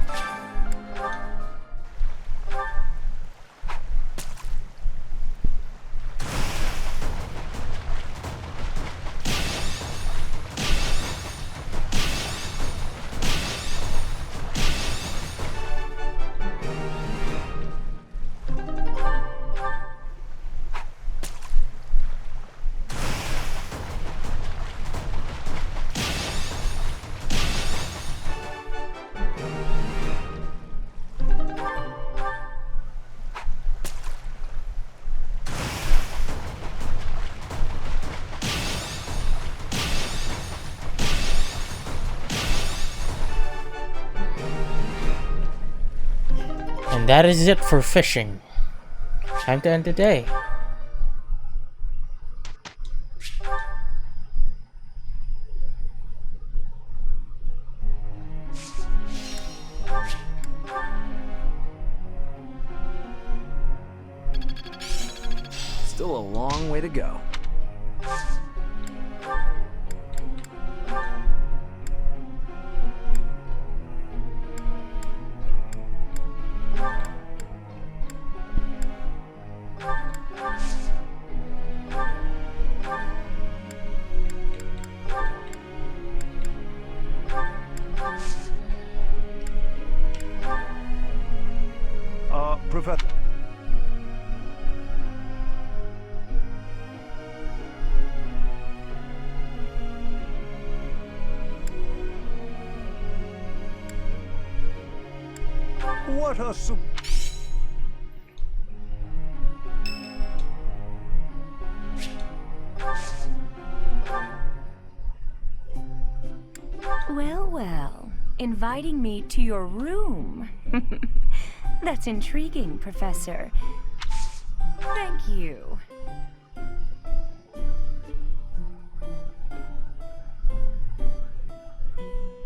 And that is it for fishing. Time to end the day. Still a long way to go. Professor. What a Well, well, inviting me to your room. That's intriguing, Professor. Thank you.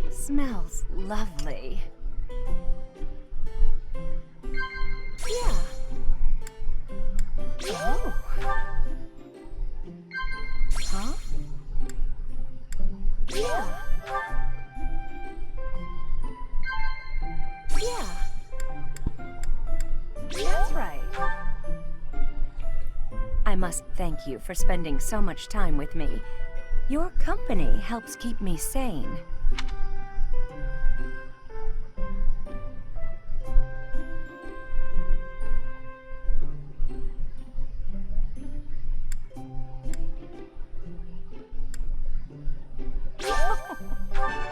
Smells lovely. Yeah. Oh. Huh? Yeah. Yeah. That's right. I must thank you for spending so much time with me. Your company helps keep me sane.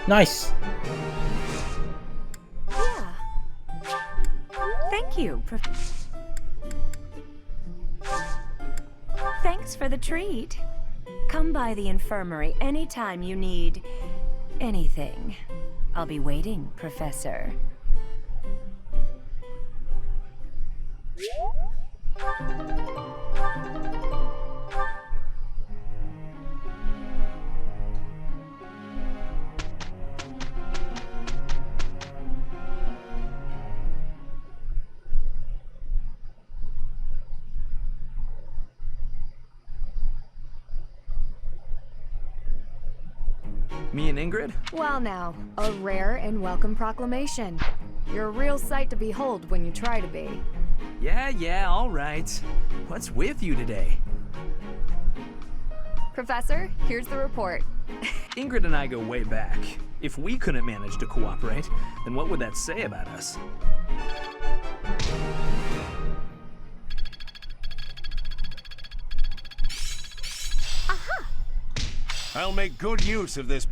Nice. Yeah. Thank you, Thanks for the treat. Come by the infirmary anytime you need anything. I'll be waiting, Professor. Me and Ingrid? Well now, a rare and welcome proclamation. You're a real sight to behold when you try to be. Yeah, all right. What's with you today? Professor, here's the report. Ingrid and I go way back. If we couldn't manage to cooperate, then what would that say about us? I'll make good use of this.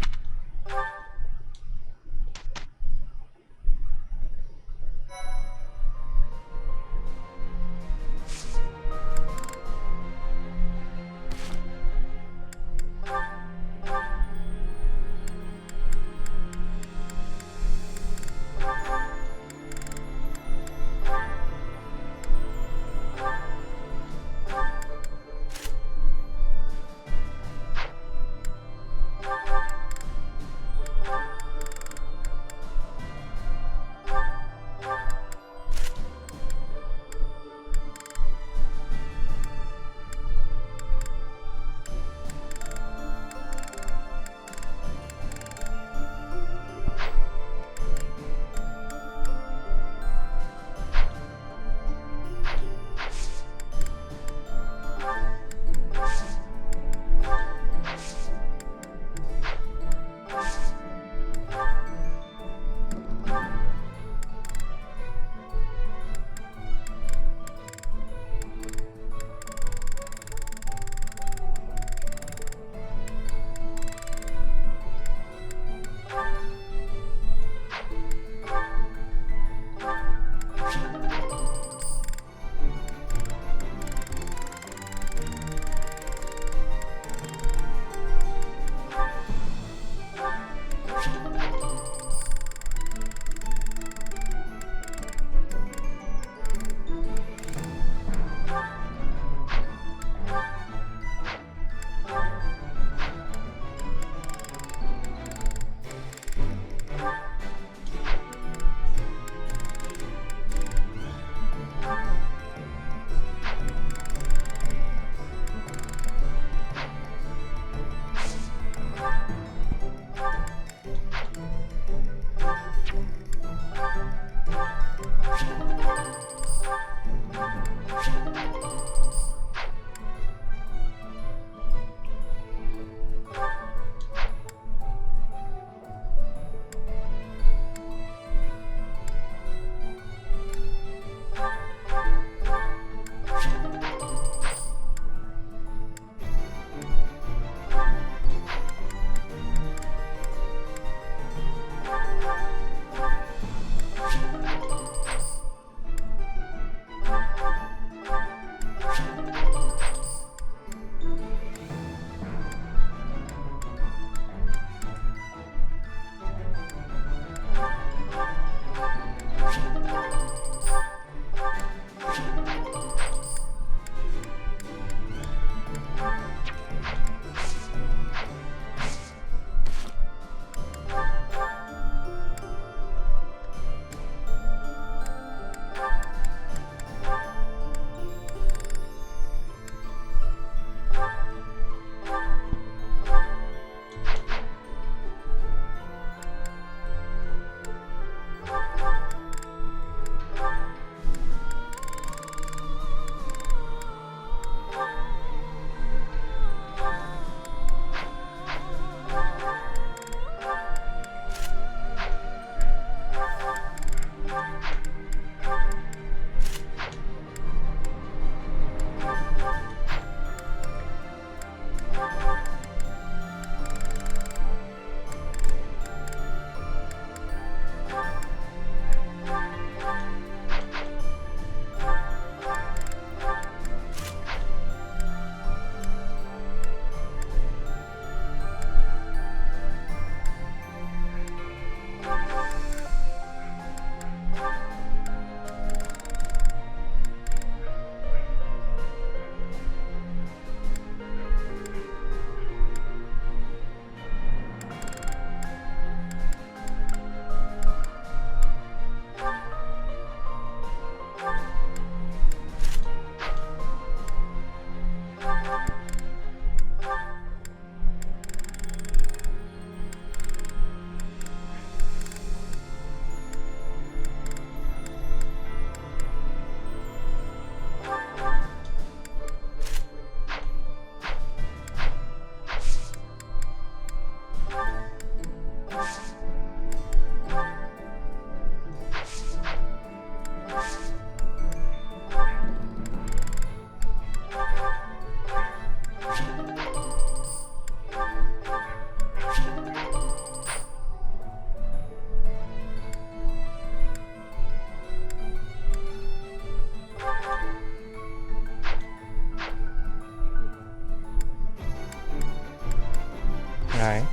Okay.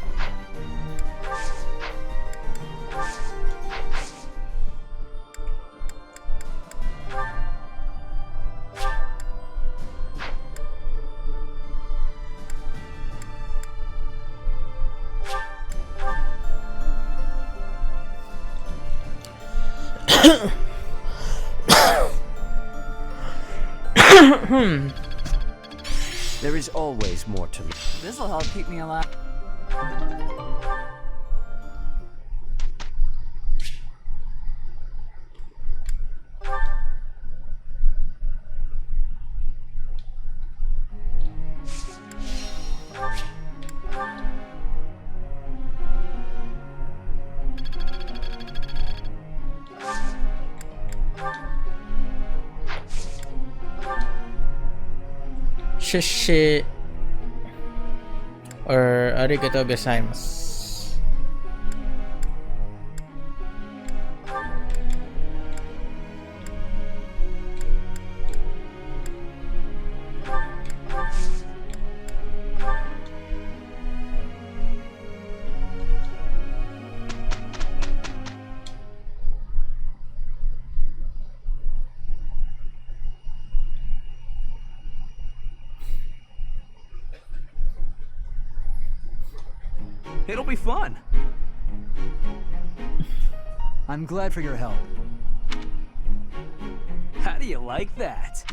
There is always more to learn. This'll help keep me alive. Shishi or arigato gozaimasu. It'll be fun. I'm glad for your help. How do you like that?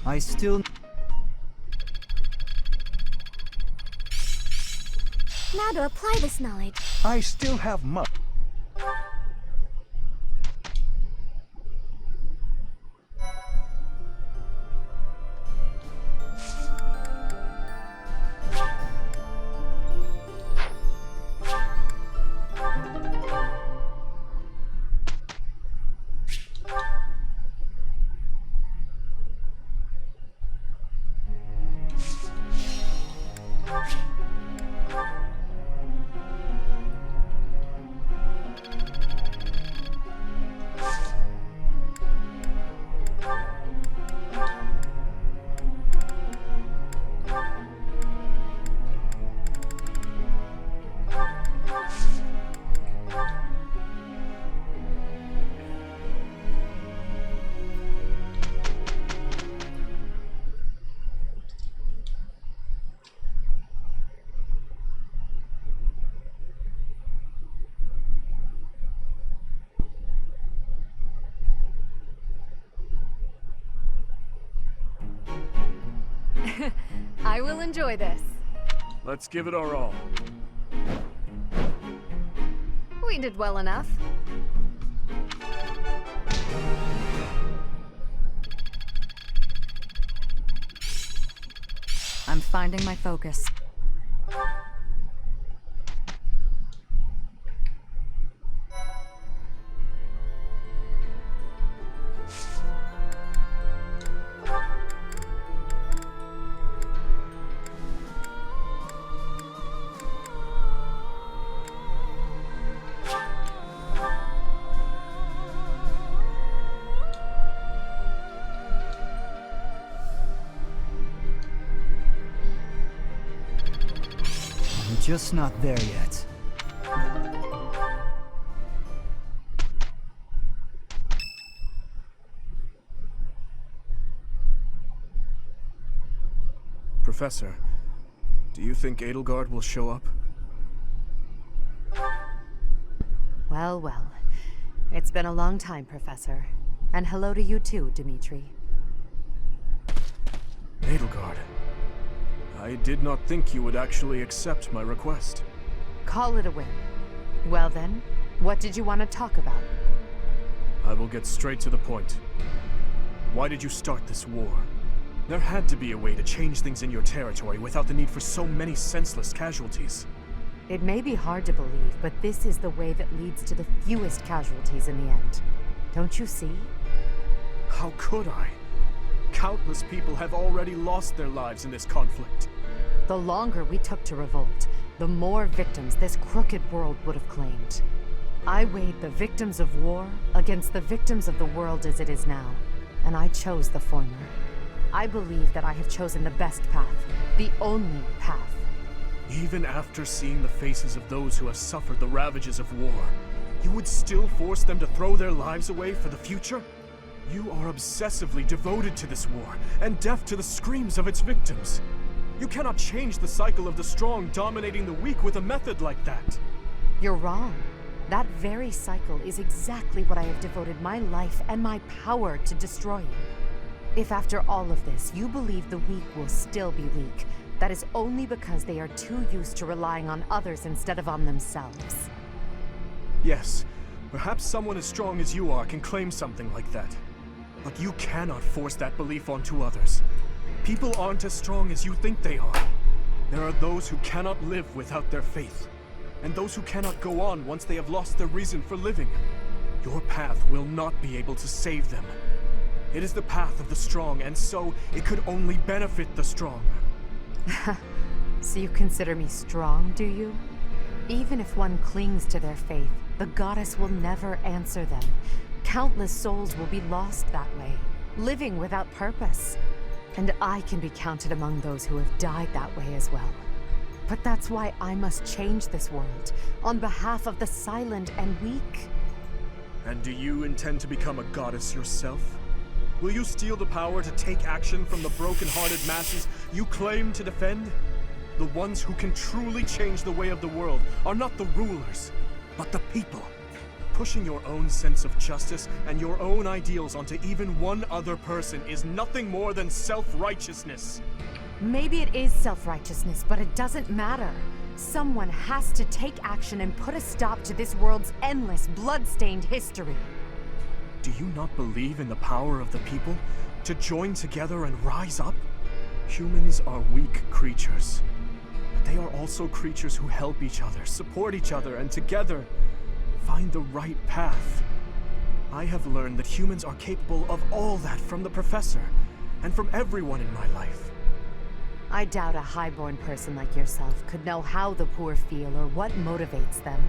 I still... Now to apply this knowledge. I still have much. I will enjoy this. Let's give it our all. We did well enough. I'm finding my focus. Just not there yet. Professor, do you think Edelgard will show up? Well, well. It's been a long time, Professor. And hello to you too, Dimitri. Edelgard. I did not think you would actually accept my request. Call it a win. Well then, what did you want to talk about? I will get straight to the point. Why did you start this war? There had to be a way to change things in your territory without the need for so many senseless casualties. It may be hard to believe, but this is the way that leads to the fewest casualties in the end. Don't you see? How could I? Countless people have already lost their lives in this conflict. The longer we took to revolt, the more victims this crooked world would have claimed. I weighed the victims of war against the victims of the world as it is now, and I chose the former. I believe that I have chosen the best path, the only path. Even after seeing the faces of those who have suffered the ravages of war, you would still force them to throw their lives away for the future? You are obsessively devoted to this war, and deaf to the screams of its victims. You cannot change the cycle of the strong dominating the weak with a method like that. You're wrong. That very cycle is exactly what I have devoted my life and my power to destroying. If after all of this, you believe the weak will still be weak, that is only because they are too used to relying on others instead of on themselves. Yes, perhaps someone as strong as you are can claim something like that. But you cannot force that belief onto others. People aren't as strong as you think they are. There are those who cannot live without their faith, and those who cannot go on once they have lost their reason for living. Your path will not be able to save them. It is the path of the strong, and so it could only benefit the strong. So you consider me strong, do you? Even if one clings to their faith, the goddess will never answer them. Countless souls will be lost that way, living without purpose. And I can be counted among those who have died that way as well. But that's why I must change this world, on behalf of the silent and weak. And do you intend to become a goddess yourself? Will you steal the power to take action from the broken-hearted masses you claim to defend? The ones who can truly change the way of the world are not the rulers, but the people. Pushing your own sense of justice and your own ideals onto even one other person is nothing more than self-righteousness. Maybe it is self-righteousness, but it doesn't matter. Someone has to take action and put a stop to this world's endless, blood-stained history. Do you not believe in the power of the people to join together and rise up? Humans are weak creatures, but they are also creatures who help each other, support each other, and together find the right path. I have learned that humans are capable of all that from the professor, and from everyone in my life. I doubt a highborn person like yourself could know how the poor feel or what motivates them.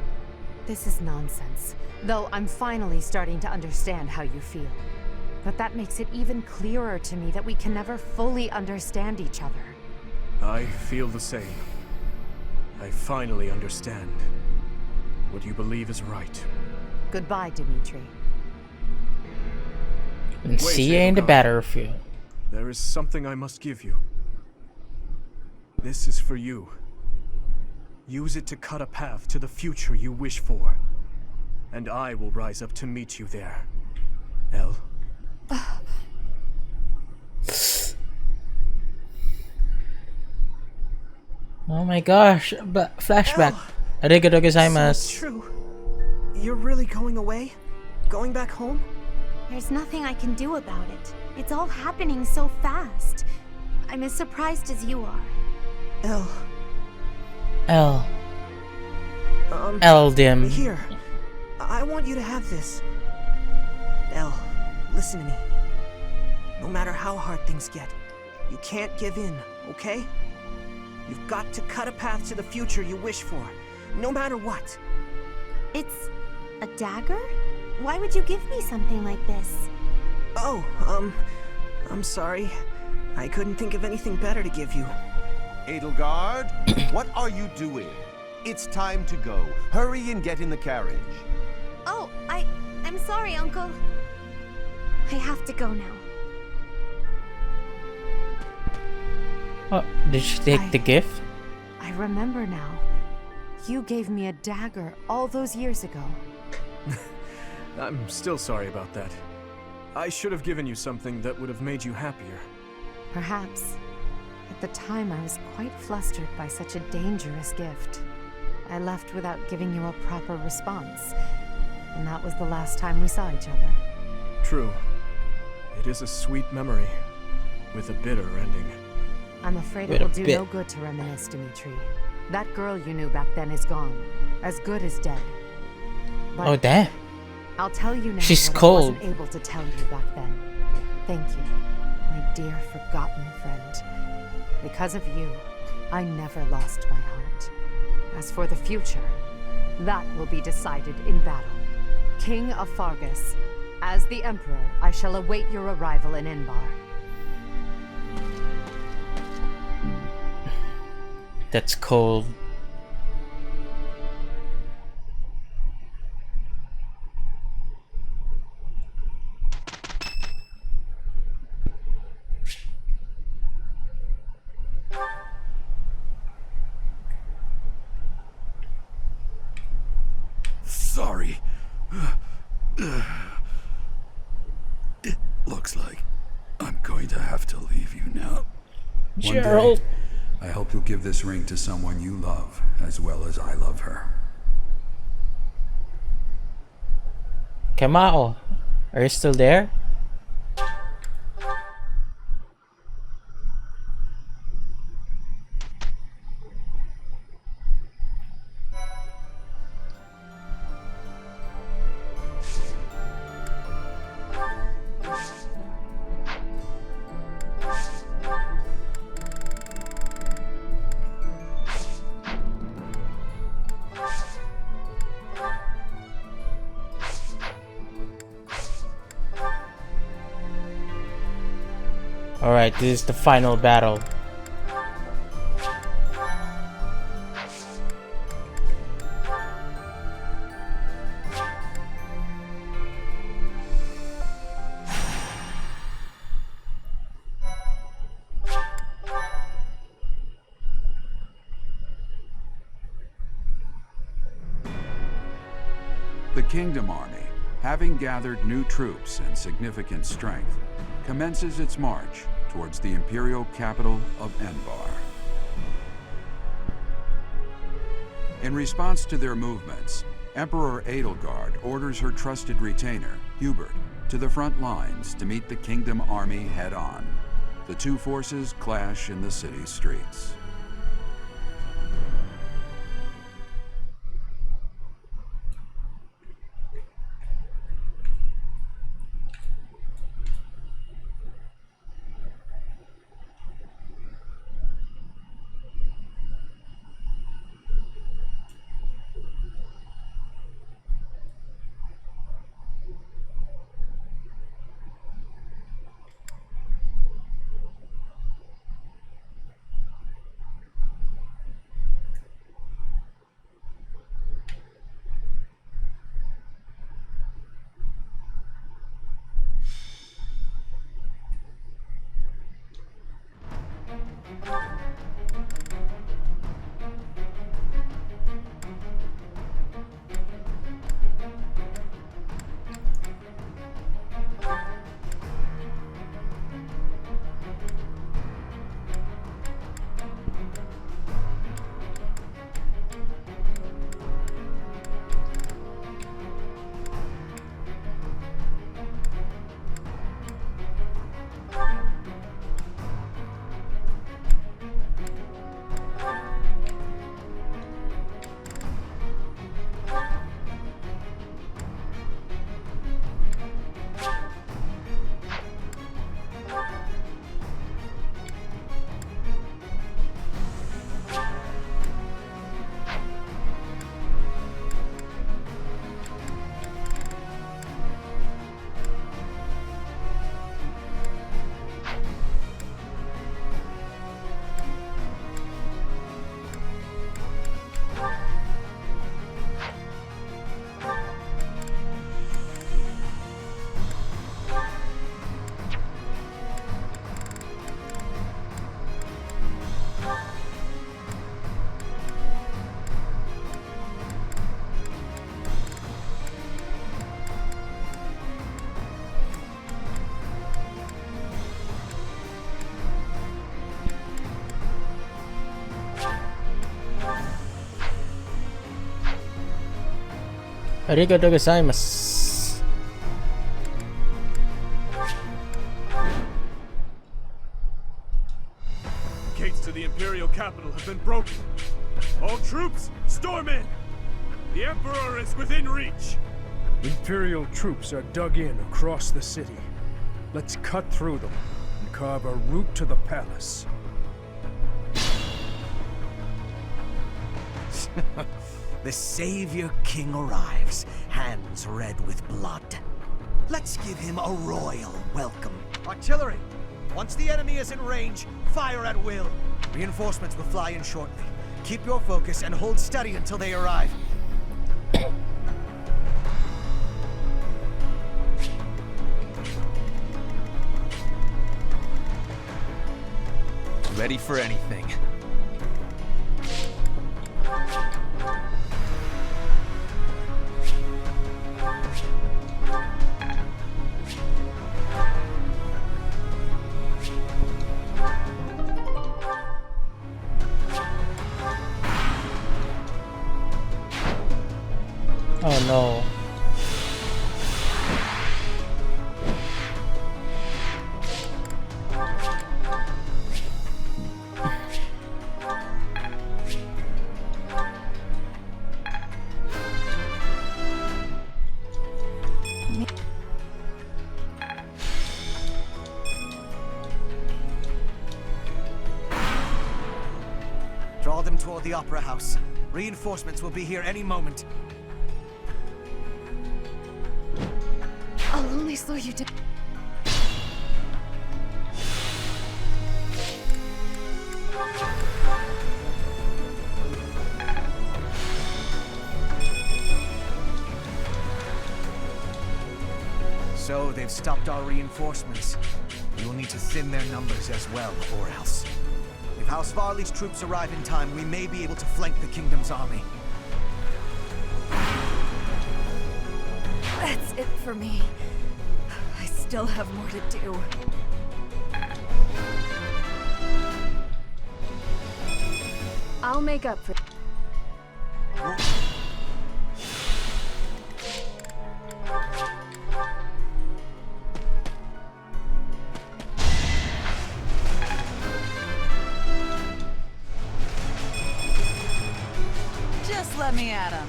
This is nonsense, though I'm finally starting to understand how you feel. But that makes it even clearer to me that we can never fully understand each other. I feel the same. I finally understand what you believe is right. Goodbye, Dimitri. And see you in the battlefield. There is something I must give you. This is for you. Use it to cut a path to the future you wish for. And I will rise up to meet you there. Elle. Oh my gosh, but flashback. Arigato gozaimasu. So true. You're really going away? Going back home? There's nothing I can do about it. It's all happening so fast. I'm as surprised as you are. Eldim. Here. I want you to have this. Elle, listen to me. No matter how hard things get, you can't give in, okay? You've got to cut a path to the future you wish for, no matter what. It's a dagger? Why would you give me something like this? Oh, I'm sorry. I couldn't think of anything better to give you. Edelgard, what are you doing? It's time to go. Hurry and get in the carriage. Oh, I'm sorry, Uncle. I have to go now. Oh, did she take the gift? I remember now. You gave me a dagger all those years ago. I'm still sorry about that. I should have given you something that would have made you happier. Perhaps. At the time, I was quite flustered by such a dangerous gift. I left without giving you a proper response. And that was the last time we saw each other. True. It is a sweet memory, with a bitter ending. I'm afraid it will do no good to reminisce, Dimitri. That girl you knew back then is gone. As good as dead. But oh, damn. I'll tell you now She's what cold. I wasn't able to tell you back then. Thank you, my dear forgotten friend. Because of you, I never lost my heart. As for the future, that will be decided in battle. King of Fargus, as the Emperor, I shall await your arrival in Inbar. That's cold. Sorry. It looks like I'm going to have to leave you now. Gerald. One day, I hope you'll give this ring to someone you love as well as I love her. Kamao, are you still there? Alright, this is the final battle. The Kingdom Army, having gathered new troops and significant strength, commences its march towards the imperial capital of Enbar. In response to their movements, Emperor Edelgard orders her trusted retainer, Hubert, to the front lines to meet the Kingdom Army head-on. The two forces clash in the city streets. Arigatou gozaimasu. Gates to the Imperial capital have been broken. All troops, storm in! The Emperor is within reach! Imperial troops are dug in across the city. Let's cut through them and carve a route to the palace. The Savior King arrives, hands red with blood. Let's give him a royal welcome. Artillery! Once the enemy is in range, fire at will. Reinforcements will fly in shortly. Keep your focus and hold steady until they arrive. Ready for anything. Oh no. Draw them toward the Opera House. Reinforcements will be here any moment. I'll only slow you down. So they've stopped our reinforcements. We will need to thin their numbers as well, or else. If House Varley's troops arrive in time, we may be able to flank the Kingdom's army. That's it for me. I still have more to do. I'll make up for... Just let me at him.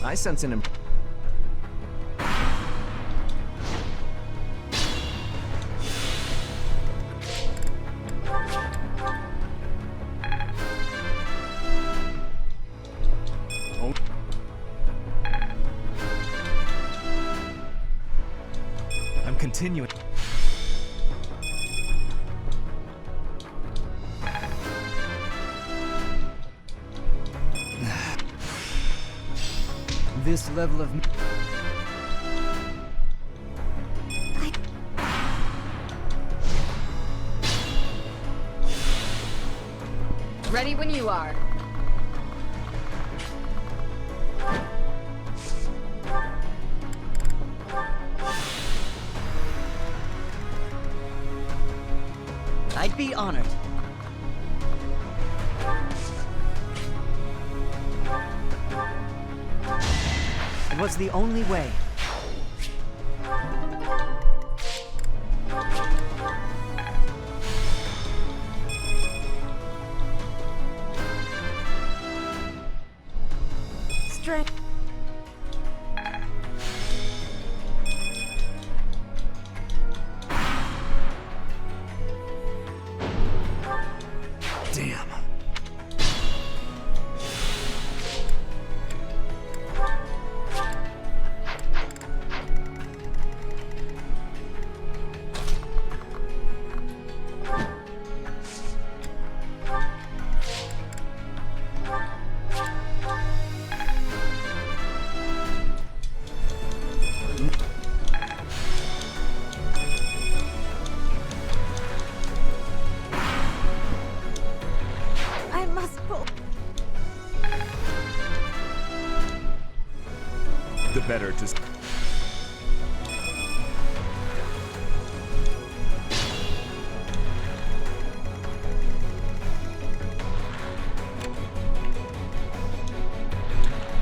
I sense an I'm continuing. This level of... Ready when you are. I'd be honored. It was the only way. Strength. Damn. I must pull. The better to...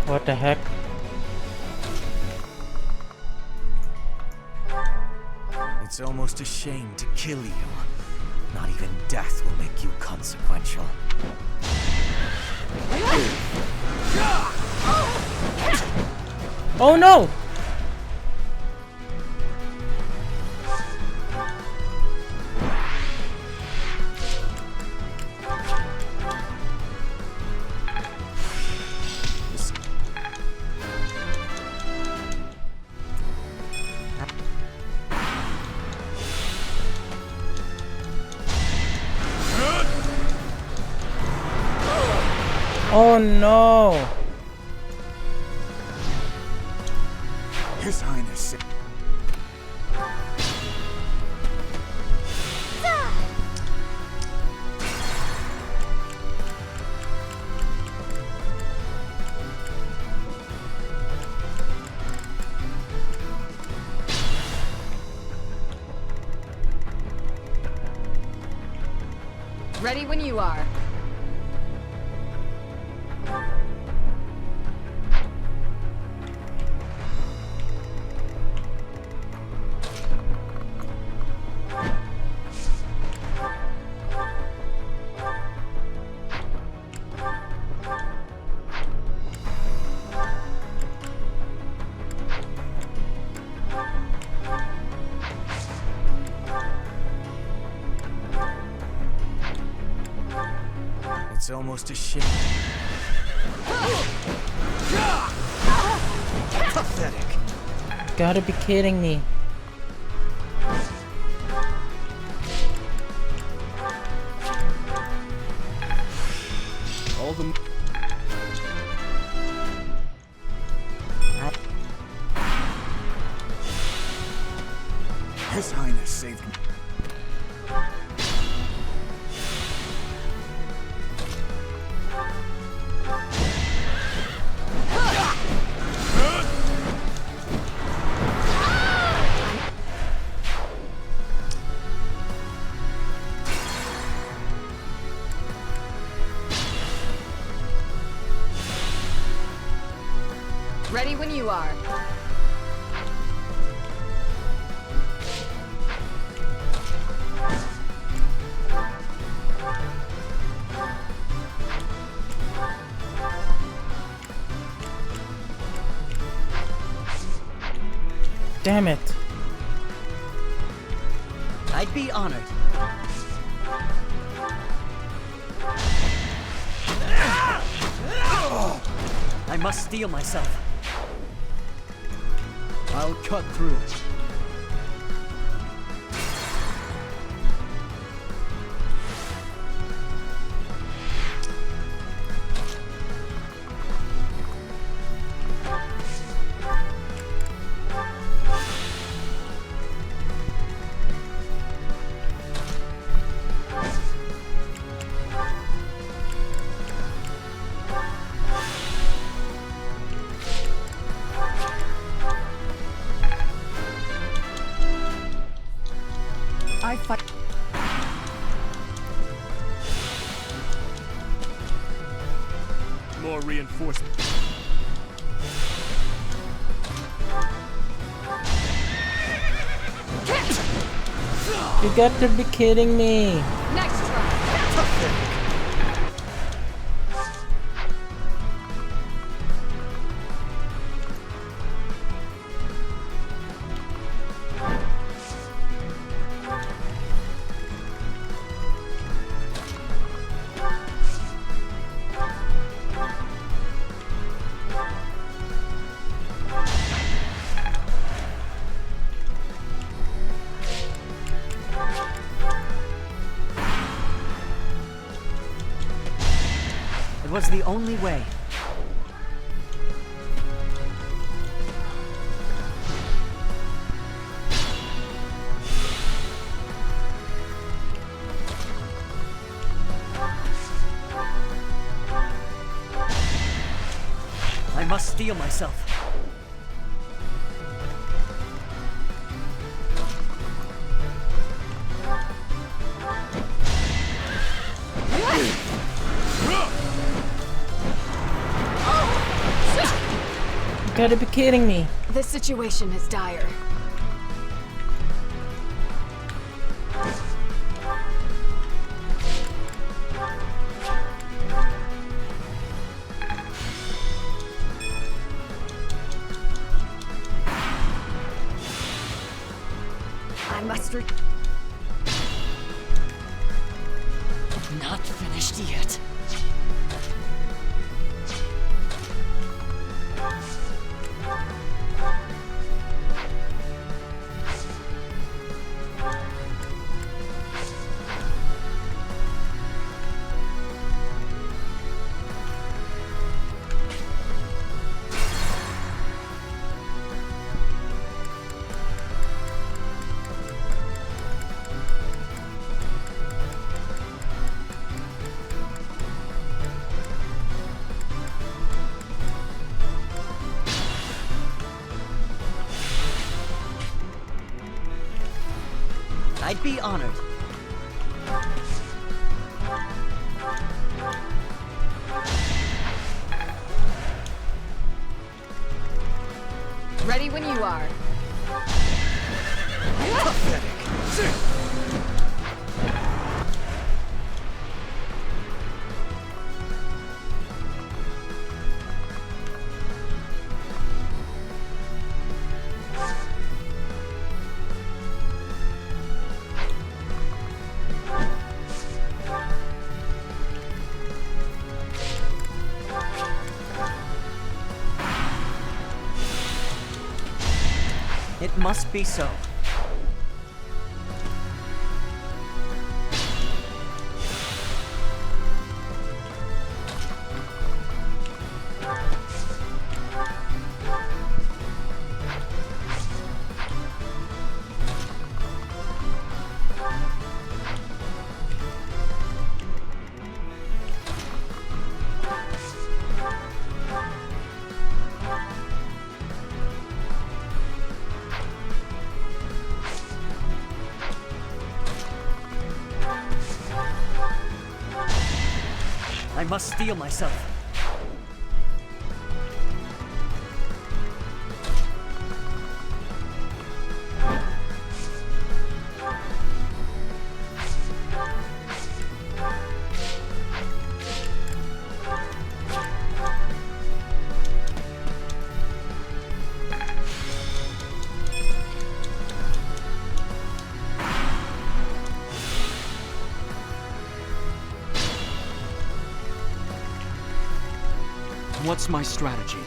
What the heck? It's almost a shame to kill you. Not even death will make you consequential. Oh no! no! His Highness. Ready when you are. It's almost a shame. Pathetic. Gotta be kidding me. All the... His Highness saved me. Ready when you are. Damn it. I'd be honored. I must steel myself. I'll cut through. I fight. More reinforcement. You got to be kidding me. Next try. It was the only way. I must steel myself. You gotta be kidding me. This situation is dire. I must Not finished yet. I'd be honored. Ready when you are. It must be so. I must steel myself. What's my strategy?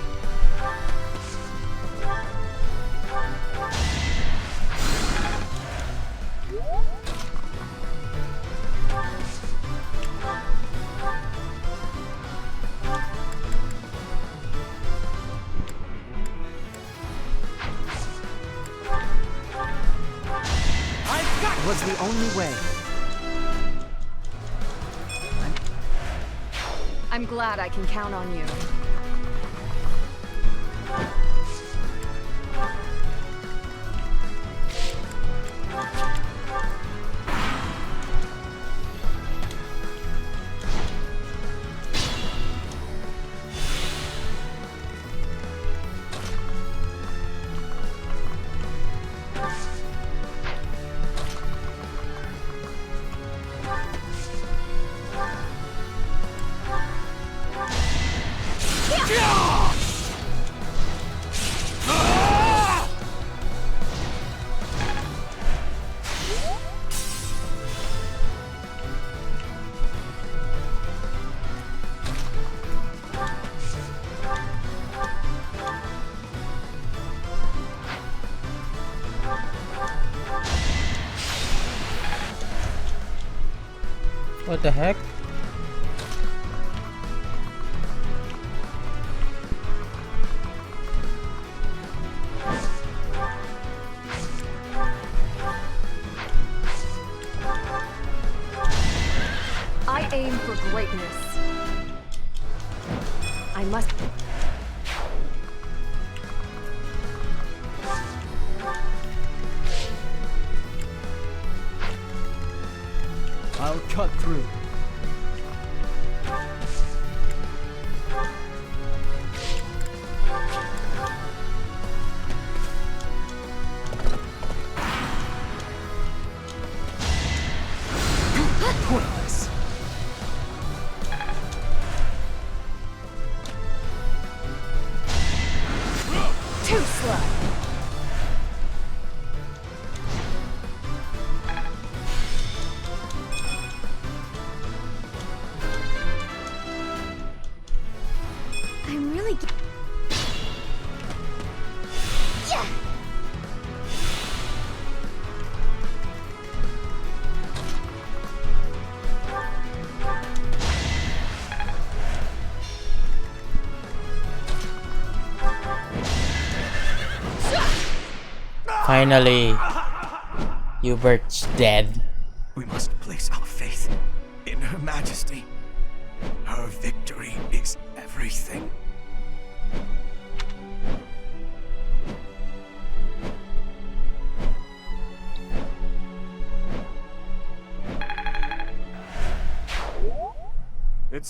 It was the only way. I'm glad I can count on you. What the heck? I aim for greatness. I must... I'll cut through. Pointless. Too slow. I'm really... Yeah! Finally, Hubert's dead. We must place our faith in Her Majesty. Her victory is everything.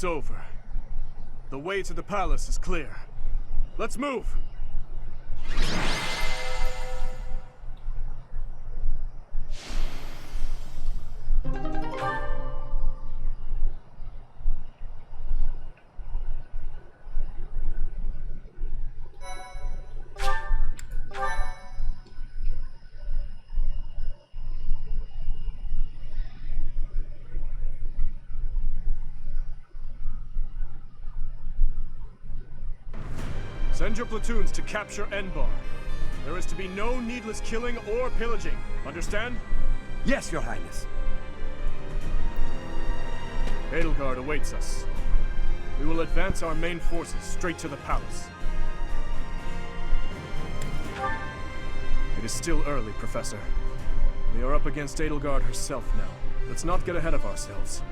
It's over. The way to the palace is clear. Let's move! Send your platoons to capture Enbar. There is to be no needless killing or pillaging. Understand? Yes, Your Highness. Edelgard awaits us. We will advance our main forces straight to the palace. It is still early, Professor. We are up against Edelgard herself now. Let's not get ahead of ourselves.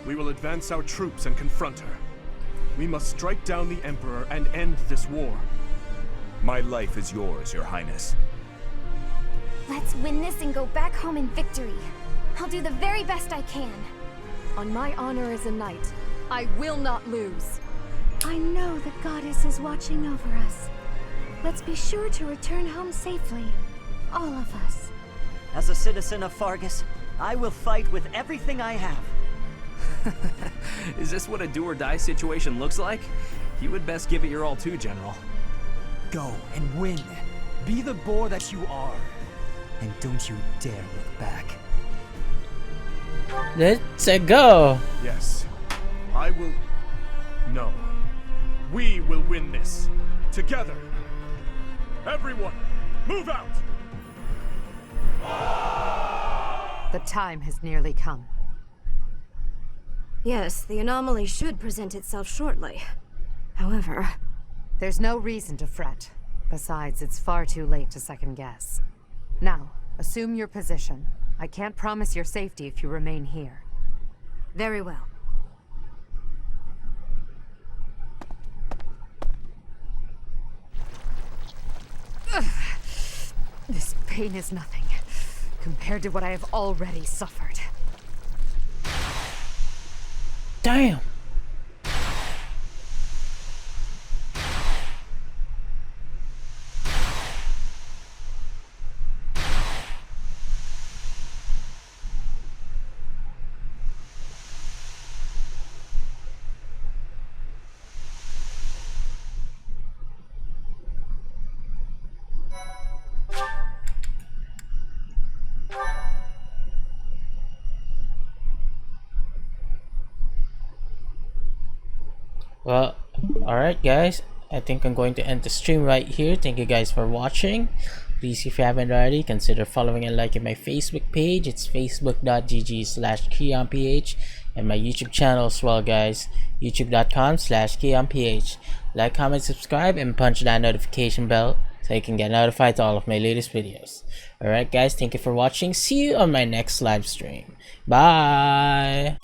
We will advance our troops and confront her. We must strike down the Emperor and end this war. My life is yours, Your Highness. Let's win this and go back home in victory. I'll do the very best I can. On my honor as a knight, I will not lose. I know the goddess is watching over us. Let's be sure to return home safely. All of us. As a citizen of Fargus, I will fight with everything I have. Is this what a do-or-die situation looks like? You would best give it your all too, General. Go and win. Be the boar that you are. And don't you dare look back. Let's go. Yes. I will... No. We will win this. Together. Everyone, move out! The time has nearly come. Yes, the anomaly should present itself shortly. However... There's no reason to fret. Besides, it's far too late to second guess. Now, assume your position. I can't promise your safety if you remain here. Very well. Ugh. This pain is nothing compared to what I have already suffered. Damn. Well, alright guys, I think I'm going to end the stream right here. Thank you guys for watching. Please, if you haven't already, consider following and liking my Facebook page. It's facebook.gg/KeonPH, and my YouTube channel as well, guys. youtube.com/KeonPH. Like, comment, subscribe, and punch that notification bell so you can get notified to all of my latest videos. Alright guys, thank you for watching. See you on my next live stream. Bye!